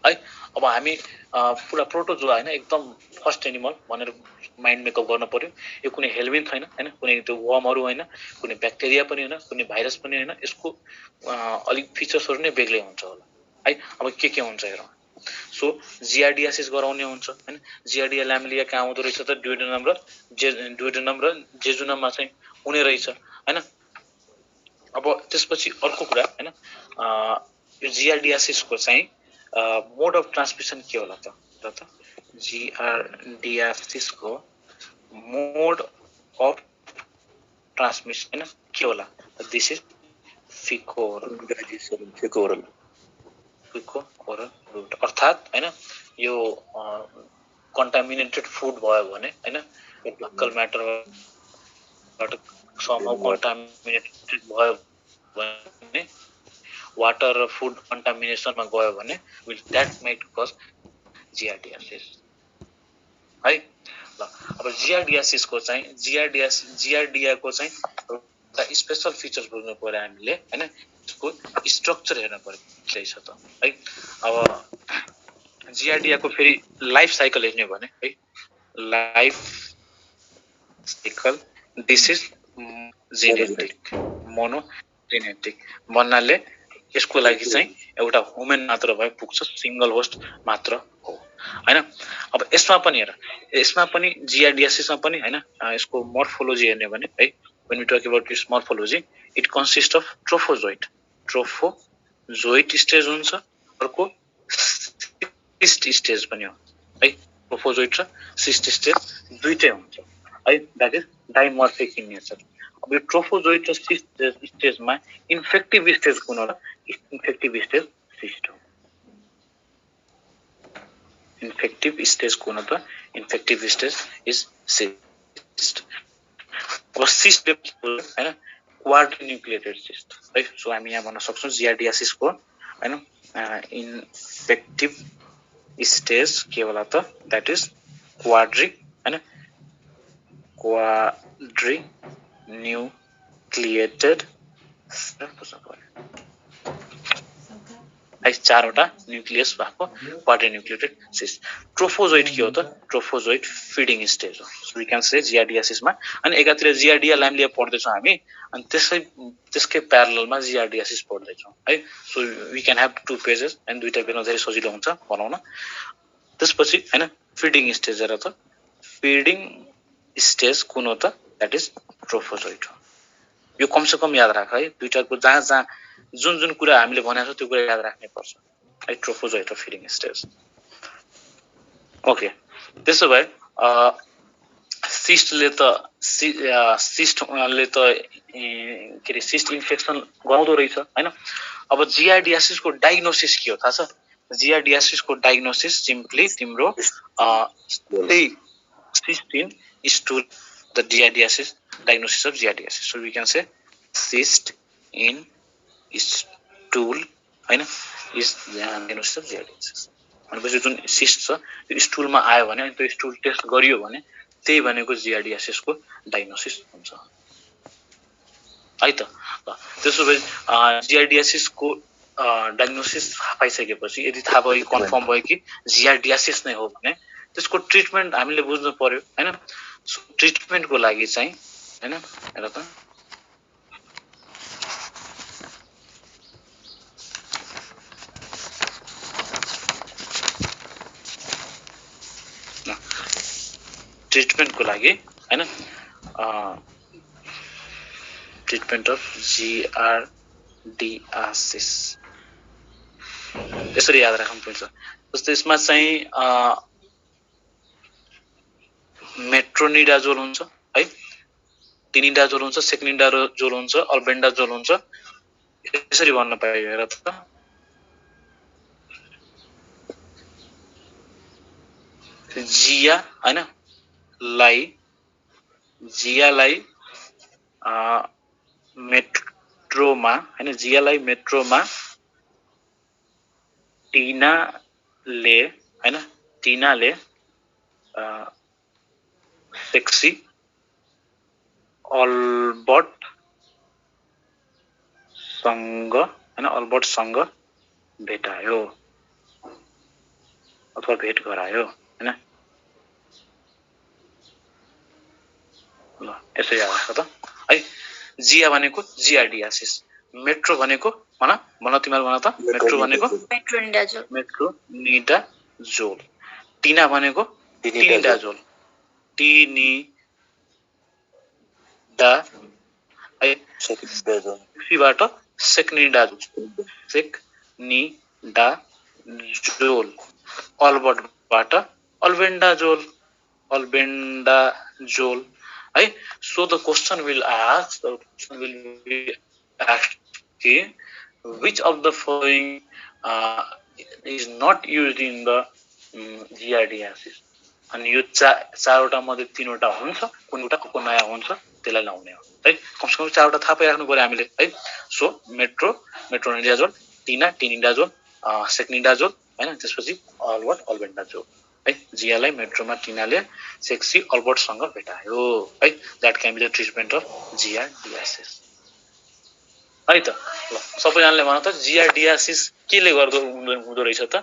है अब हामी पुरा प्रोटोजोआ हैन एकदम फर्स्ट एनिमल भनेर माइन्ड मेकअप गर्न पर्यो यो कुनै हेल्मिन छैन हैन कुनै त्यो वर्महरु हैन कुनै ब्याक्टेरिया पनि हैन कुनै भाइरस पनि हैन यसको अलिक फिचर्सहरु नै बेग्लै हुन्छ होला है अब के हुन्छ हेरौं सो जिआरडियासिस गराउने हुन्छ हैन जिआरडिया ल्याम्लिया कहाँ आउँदो रहेछ त duodenum र जेजुनममा चाहिँ हुने रहेछ हैन अब त्यसपछि अर्को कुरा हैन यो जिआरडियासिसको चाहिँ मोड अफ ट्रान्समिसन के होला त जिआरडियासिसको मोड अफ ट्रान्समिसन हैन के होला दिस इज फिकोरल रुट अर्थात हैन यो कन्टामिनेटेड फुड भयो भने हैन फंगल म्याटरबाट समहाउ कन्टामिनेटेड भयो भने वाटर र फुड कन्टामिनेसनमा गयो भने विल दैट माइट कज जिआरडियासिस है ल अब जिआरडियासिसको चाहिँ जिआरडियाको चाहिँ एउटा स्पेशल फिचर्स बुझ्नु पर्यो हामीले हैन यसको स्ट्रक्चर हेर्न पर्यो के छ त है अब जिआरडियाको फेरि लाइफ साइकल हेर्ने भने है life cycle this is genetic monogenetic भन्नाले यसको लागि चाहिँ एउटा ह्युमन मात्र भए पुग्छ सिंगल होस्ट मात्र हो हैन अब यसमा पनि हेर यसमा पनि जिआरडियासिसमा पनि हैन यसको मोर्फोलोजी हेर्ने भने है when we talk about this morphology it consists of trophozoite stage हुन्छ अर्को cyst stage पनि हो है trophozoite र cyst stage दुईटै हुन्छ है that is dimorphic in nature अब यो ट्रोफोजोइट र cyst स्टेजमा इन्फेक्टिभ स्टेज कुन होला इन्फेक्टिभ स्टेज cyst हो इन्फेक्टिभ स्टेज कुन हो त इन्फेक्टिभ स्टेज इज cyst अब cyst हैन क्वाड्रिन्युक्लिएटेड cyst है सो हामी यहाँ भन्न सक्छौं जिआरडियासिसको हैन इन्फेक्टिभ स्टेज के होला त दैट इज क्वाड्रिक हैन क्वाड्रिन्युक्लिएटेड है चारवटा न्यूक्लियस भएको क्वाड्रिन्युक्लिएटेड cyst ट्रोफोजोइट के हो त ट्रोफोजोइट फिडिङ स्टेज हो सो वी क्यान से जिआरडियासिसमा अनि एकातिर जिआरडिया ल्याम्लिया पढ्दै छौं हामी अनि त्यसकै प्यारललमा जिआरडियासिस पढ्दै छौं है so we can have two pages and दुईटा पेजमा धेरै सजिलो हुन्छ बनाउन त्यसपछि हैन फिडिङ स्टेज हेर त फिडिङ स्टेज कुन हो त दैट इज ट्रोफोजोइट हो यो कम से कम याद राख है दुईटाको जहाँ जुन कुरा हामीले भनेको छ त्यो कुरा याद राख्नै पर्छ है ट्रोफोजोइट र फिडिङ स्टेज ओके त्यसो भए सिस्टले त के रे सिस्ट इन्फेक्सन गराउँदो रहेछ हैन अब जिआरडियासिसको डायग्नोसिस के हो थाहा छ जिआरडियासिसको डायग्नोसिस सिम्पली तिम्रो cyst in stool the giardiasis diagnosis of giardiasis so we can say cyst in stool हैन is diagnosis of giardiasis भनेपछि जुन cyst छ त्यो स्टुलमा आयो भने अनि त्यो स्टुल टेस्ट गरियो भने त्यही भनेको जिआरडियासिसको डायग्नोसिस हुन्छ है त त्यसो भए जिआरडियासिसको डायग्नोसिस पाइसकेपछि यदि थाहा भयो कन्फर्म भयो कि जिआरडियासिस नै हो भने त्यसको ट्रिटमेन्ट हामीले बुझ्नु पर्यो हैन सो ट्रिटमेन्टको लागि चाहिँ हैन हेर त ट्रिटमेन्टको लागि हैन ट्रिटमेन्ट अफ जिआरडियासिस यसरी याद राख्नु पर्छ जस्तै यसमा चाहिँ मेट्रोनिडाजोल हुन्छ है, टिनिडाजोल हुन्छ, सेक्निडाजोल हुन्छ, अल्बेन्डाजोल हुन्छ। यसरी भन्न पाइयो हेर त। जिया हैन जियालाई मेट्रोमा हैन, जियालाई मेट्रोमा टिनाले सेक्सी अल्बर्टसँग भेटायो अथवा भेट गरायो हैन। ल यसै याद राख त है। जिया भनेको जियाडियासिस, मेट्रो भनेको भन तिमीहरु भन त। मेट्रो भनेको मेट्रोनिडाजोल, टिना भनेको टिनिडाजोल, सेक्सीबाट सेक्निडाजोल, अल्बर्टबाट अल्बेन्डाजोल है। So the question will be asking which of the following is not used in the giardiasis। अनि यो चारवटा मध्ये तीनवटा हुन्छ, कुन एउटा को नयाँ हुन्छ त्यसलाई लाउने हो है। कमसेकम चारवटा थाहा पाइराख्नु पर्यो हामीले है। सो मेट्रोनिडाजोल, टिनिडाजोल, सेक्निडाजोल हैन, त्यसपछि अल्बेन्डाजोल है। जियालाई मेट्रोमा टिनाले सेक्सी अल्बर्टसँग भेटायो है। That can be the treatment of giardiasis है त। ल सबैजनाले भन त जियाडियासिस केले गर्दो हुँदो रहेछ त?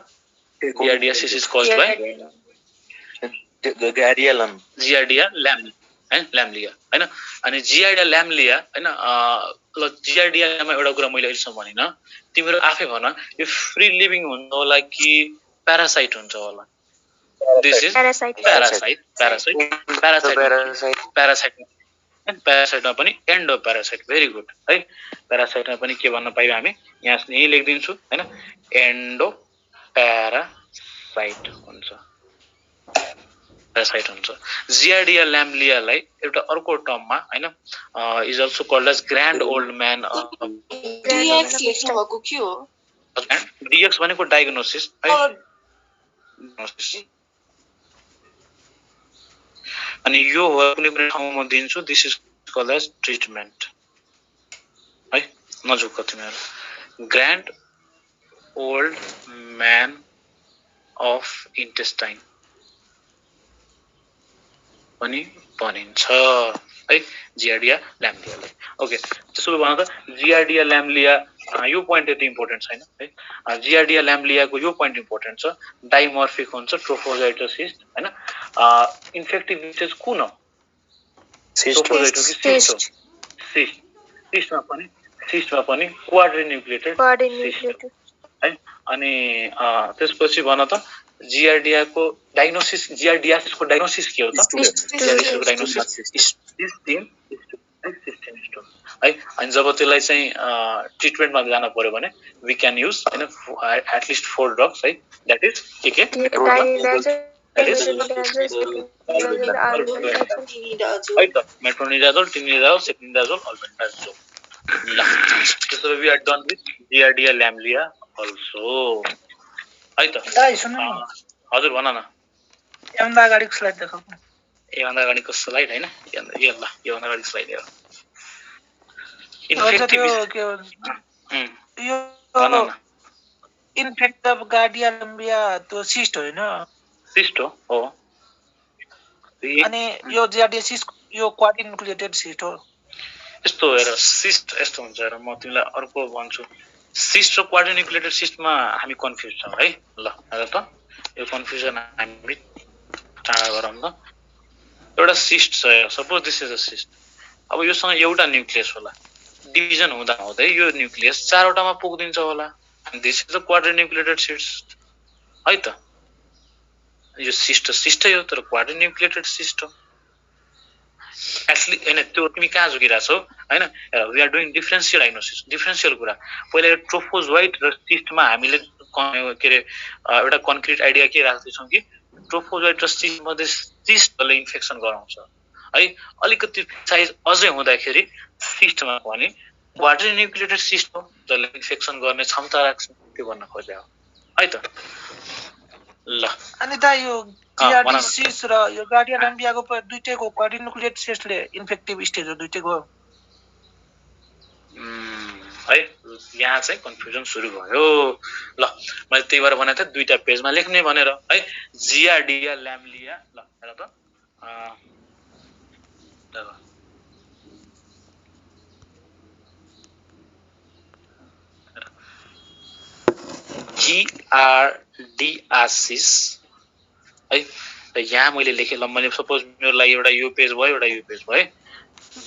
जियाडियासिस इज कज्ड बाइ जियार्डिया ल्याम्लिया हैन। अनि जियार्डिया ल्याम्लिया हैन। ल जियार्डियामा एउटा कुरा मैले अहिलेसम्म भनिन, तिम्रो आफै भन यो फ्री लिभिङ हुन्छ होला कि प्यारासाइट हुन्छ होला? This is प्यारासाइटमा पनि एन्डो प्यारासाइट। भेरी गुड है। प्यारासाइटमा पनि के भन्न पाइयो हामी? यहाँ यही लेखिदिन्छु हैन, एन्डो प्यारासाइट हुन्छ। जियार्डिया ल्याम्लियालाई एउटा अर्को टर्ममा हैन is also called as grand old man. DX भनेको डायग्नोसिस है। अनि यो कुनै पनि ठाउँमा दिन्छु, this is called as treatment है। नजुक तिमीहरु grand old man of intestine पनि भनिन्छ है जियार्डिया ल्याम्लियालाई। ओके, त्यसो भए भन त जियार्डिया ल्याम्लिया यो पोइन्ट यति इम्पोर्टेन्ट छैन है। जियार्डिया ल्याम्लियाको यो पोइन्ट इम्पोर्टेन्ट छ, डाइमर्फिक हुन्छ, ट्रोफोजाइटस सिस्ट हैन। इन्फेक्टिभ डिजिज कुन हो? सिस्टमा पनि क्वाड्रिन्युक्लिएटेड सिस्ट है। अनि त्यसपछि भन त जियार्डियाको डायग्नोसिस, जियार्डियासिसको डायग्नोसिस के हो त? जियार्डियासिसको डायग्नोसिस सिस्टिन स्टोन है। अनि जब त्यसलाई चाहिँ ट्रिटमेन्टमा जान पर्यो भने वी क्यान युज हैन एटलिस्ट 4 ड्रग्स है। दैट इज के है त मेट्रोनिडाजोल, टिनिडाजोल, सेक्निडाजोल, अल्बेन्डाजोल। ल त्यसो we are done with giardia lamblia also है त। हजुर भन न। योभन्दा अगाडिको स्लाइड देखाउ। योभन्दा अगाडिको स्लाइड हैन, योभन्दा अगाडिको स्लाइड हेर। इन्फेक्टिभ इन्फेक्टिभ गार्डिया ल्याम्बिया त्यो सिस्ट होइन? सिस्ट हो। अनि यो जियार्डियासिस यो क्वाड्रिन्युक्लिएटेड सिस्ट हो। यस्तो हेर सिस्ट यस्तो हुन्छ हेर, म तिमीलाई अर्को भन्छु। सिस्ट र क्वाड्रिन्युक्लिएटेड सिस्टमा हामी कन्फ्युज छौँ है। ल हेर त यो कन्फ्युजन हामी टाढा गरौँ त। एउटा सिस्ट छ, suppose this is a cyst. अब योसँग एउटा न्युक्लियस होला, डिभिजन हुँदा हुँदै यो न्युक्लियस चारवटामा पुग्दिन्छ होला। दिस इज अ क्वाड्रिन्युक्लिएटेड सिस्ट है त। यो सिस्टै हो तर क्वाड्रिन्युक्लिएटेड सिस्ट हो। एटलिस्ट हैन त्यो तिमी कहाँ झुकिरहेछौ हैन। We are doing differential diagnosis, differential कुरा। पहिला ट्रोफोजोइट र सिस्टमा हामीले के अरे एउटा कन्क्रिट आइडिया के राख्दैछौँ कि ट्रोफोजोइट र सिस्ट मध्ये सिस्टले इन्फेक्सन गराउँछ है। अलिकति साइज अझै हुँदाखेरि सिस्टमा भने वाटर न्युक्लिएटेड सिस्ट हो जसले इन्फेक्सन गर्ने क्षमता राख्छ त्यो भन्न खोजे हो है त। ल अनि दा यो जिआरडिसिस र यो गार्डिया लम्बियाको दुईटैको क्वाड्रिन्युक्लिएट सिस्टले इन्फेक्टिभ स्टेज हो दुईटैको है। यहाँ चाहिँ कन्फ्युजन सुरु भयो। ल मैले त्यही भएर भनेको थिएँ दुईटा पेजमा लेख्ने भनेर है। जिआरडिया ल्याम्लिया ल हेर त जिआरडिआसिस है। यहाँ मैले लेखेँ ल मैले सपोज मेरो लागि एउटा यो पेज भयो एउटा यो पेज भयो।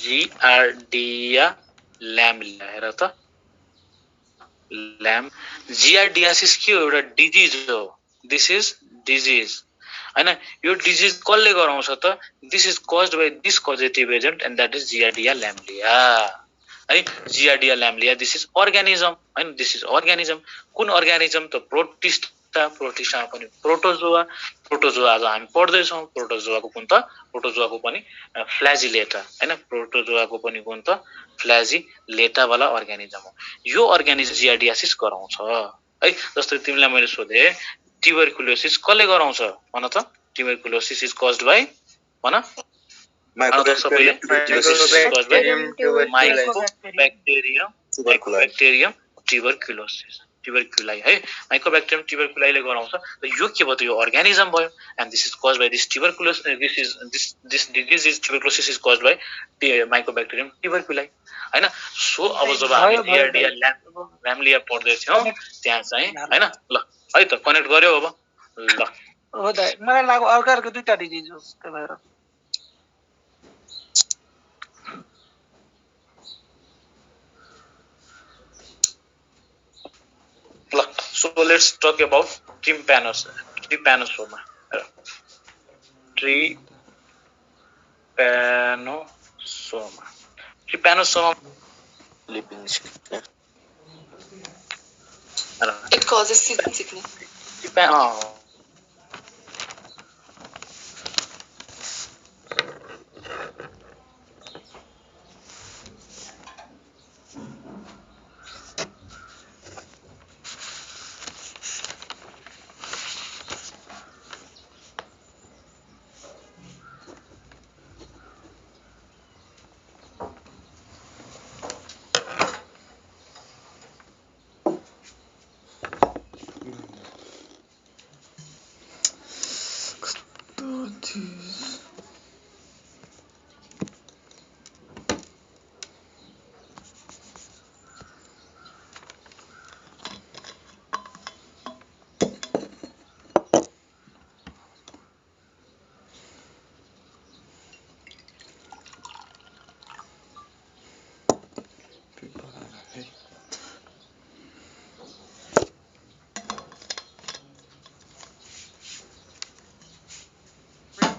जिआरडिया ल्याम्लिया हेर त ल्याम जिआरडिआसिस के हो एउटा डिजिज हो। दिस इज डिजिज हैन। यो डिजिज कसले गराउँछ त this is caused by this causative agent and that is giardia lamblia है। Giardia lamblia this is organism हैन। दिस इज अर्गानिजम कुन अर्गानिजम त प्रोटिस्टा प्रोटिस्टामा पनि प्रोटोजोआ प्रोटोजोआ आज हामी पढ्दैछौँ। प्रोटोजोआको कुन त प्रोटोजोआको पनि फ्ल्याजिलेटा हैन। प्रोटोजोआको पनि कुन त फ्ल्याजिलेटा वाला अर्गानिजम हो। यो अर्गानिजम जिआरडिआसिस गराउँछ है। जस्तै तिमीलाई मैले सोधे ट्युबरकुलोसिस कसले गराउँछ भन त। ट्युबरकुलोसिस इज कज्ड बाइ भन माइकोब्याक्टेरियम ट्युबरकुलोसिस ट्युबरकुलाई है। माइकोब्याक्टेरियम ट्युबरकुलाईले गराउँछ। यो के भयो त यो अर्गानिजम भयो and this is caused by this tuberculosis this disease is tuberculosis is caused by mycobacterium tuberculi हैन। सो अब जब हामी जिआरडिया ल्याम्लिया पढ्दै थियौँ त्यहाँ चाहिँ हैन। ल है त कनेक्ट गर्यो अब ल हो दा मलाई लाग्यो अर्को दुईटा डिजिज हो त्यही भएर ल। So let's talk about trypanosoma trypanosoma sleeping sickness It causes sickness.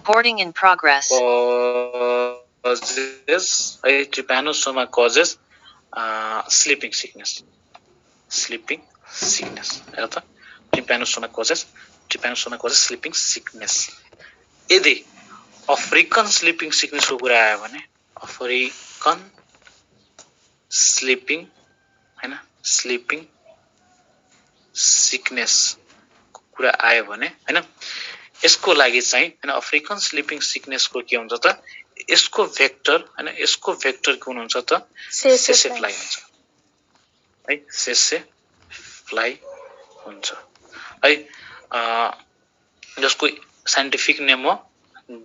Recording in progress. Trypanosoma causes sleeping sickness. Sleeping sickness. Trypanosoma causes sleeping sickness. यदि अफ्रिकन स्लिपिङ सिकनेस को कुरा आयो भने अफ्रिकन स्लिपिङ हैन स्लिपिङ सिकनेस को कुरा आयो भने हैन यसको लागि चाहिँ हैन अफ्रिकन स्लिपिङ सिकनेस को के हुन्छ त यसको भेक्टर हैन यसको भेक्टर कुन हुन्छ त सेसे फ्लाई हुन्छ है सेसे फ्लाई हुन्छ है जसको साइन्टिफिक नेम हो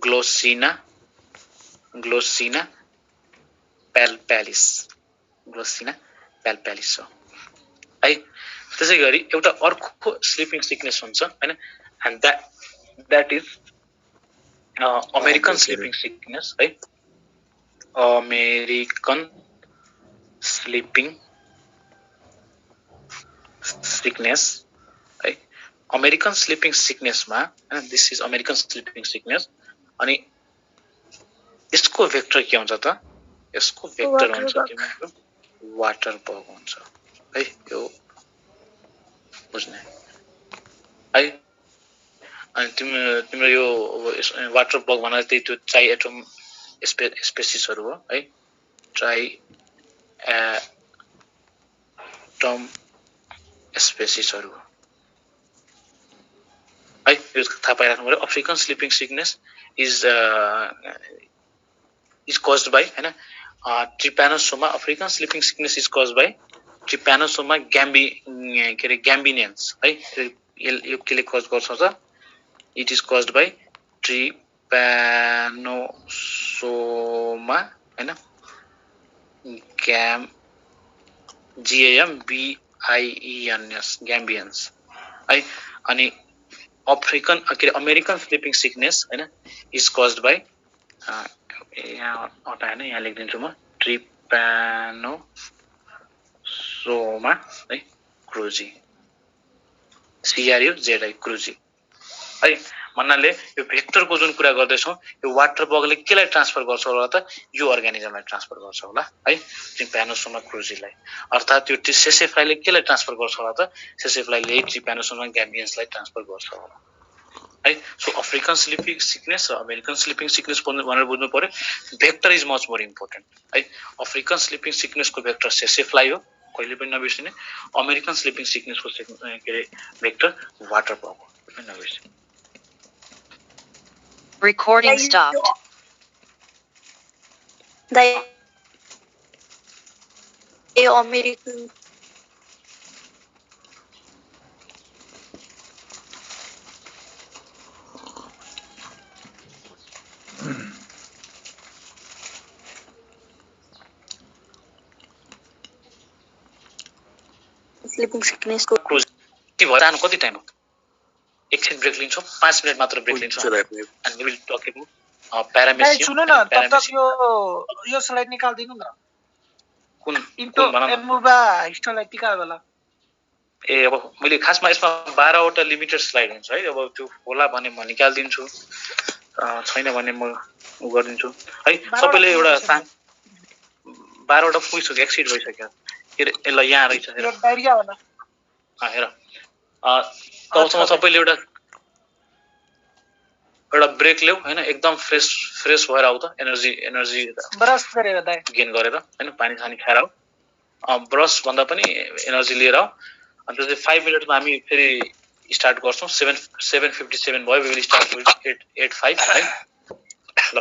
ग्लोसिना प्यालप्यालिस हो है। त्यसैगरी एउटा अर्को स्लिपिङ सिकनेस हुन्छ हैन and that is American sleeping sickness है। अमेरिकन स्लिपिङ सिकनेस है। अमेरिकन स्लिपिङ सिकनेसमा हैन this is American sleeping sickness अनि यसको भेक्टर के हुन्छ त यसको भेक्टर हुन्छ तिम्रो वाटर बग हुन्छ है। यो बुझ्ने है अनि तिम्रो यो वाटर बग भनेर त्यही त्यो ट्राई एटम स्पेसिसहरु हो है ट्राई एटम स्पेसिसहरु है यो थाहा पाइराख्नु पर्यो African sleeping sickness is caused by हैन trypanosoma African sleeping sickness is caused by trypanosoma gambiense है यो केले कज गर्छ त it is caused by trypanosoma हैन GAMBIENS ग्याम्बियन्स है अनि अमेरिकन स्लिपिङ सिकनेस हैन इज caused by यहाँ हटाएन यहाँ लेखिदिन्छु म ट्रिप्यानोसोमा है क्रुजी CRUZI क्रुजी है भन्नाले यो भेक्टरको जुन कुरा गर्दैछौँ यो वाटर बगले केलाई ट्रान्सफर गर्छ होला त यो अर्गानिजमलाई ट्रान्सफर गर्छ होला है ट्रिप्यानोसोमा क्रुजीलाई अर्थात् यो सेसेफ्लाईले केलाई ट्रान्सफर गर्छ होला त सेसेफ्लाईले ट्रिप्यानोसोमा ग्याम्बियन्सलाई ट्रान्सफर गर्छ होला है सो अफ्रिकन स्लिपिङ सिकनेस र अमेरिकन स्लिपिङ सिकनेस भनेर बुझ्नु पर्यो vector is much more important है अफ्रिकन स्लिपिङ सिकनेसको भेक्टर सेसेफ्लाई हो कहिले पनि नबिर्सिने अमेरिकन स्लिपिङ सिकनेसको भेक्टर वाटर बग हो नबिर्सिने Recording stopped. यो अमेरिकन स्लिपिङ सिकनेसको ती भएर जानु कति टाइम हो एकछिन ब्रेक लिन्छौँ 5 मिनेट मात्र ब्रेक लिन्छौँ and we will talk about paramecium सुन्नु न तब तक यो स्लाइड निकाल्दिनु न कुन इन्टो एमुबा हिस्टोलाई टिका होला ए अब मैले खासमा यसमा 12 वटा लिमिटेड स्लाइड हुन्छ है अब त्यो होला भने म निकाल्दिन्छु छैन भने म गर्दिन्छु है सबैले एउटा 12 वटा पुगिसक्यो एक्सिड भइसक्यो के रे ल यहाँ रहेछ हेर डायरिया होला हेर तबसम्म सबैले एउटा ब्रेक ल्याऊ हैन एकदम फ्रेश भएर आऊ त एनर्जी ब्रश गरेर दाइ गेन गरेर हैन पानी खानी खाएर आऊ ब्रश भन्दा पनि एनर्जी लिएर आऊ अनि त्यसपछि 5 मिनेटमा हामी फेरि स्टार्ट गर्छौं 7:57 भयो वी विल स्टार्ट विथ 8:05 है ल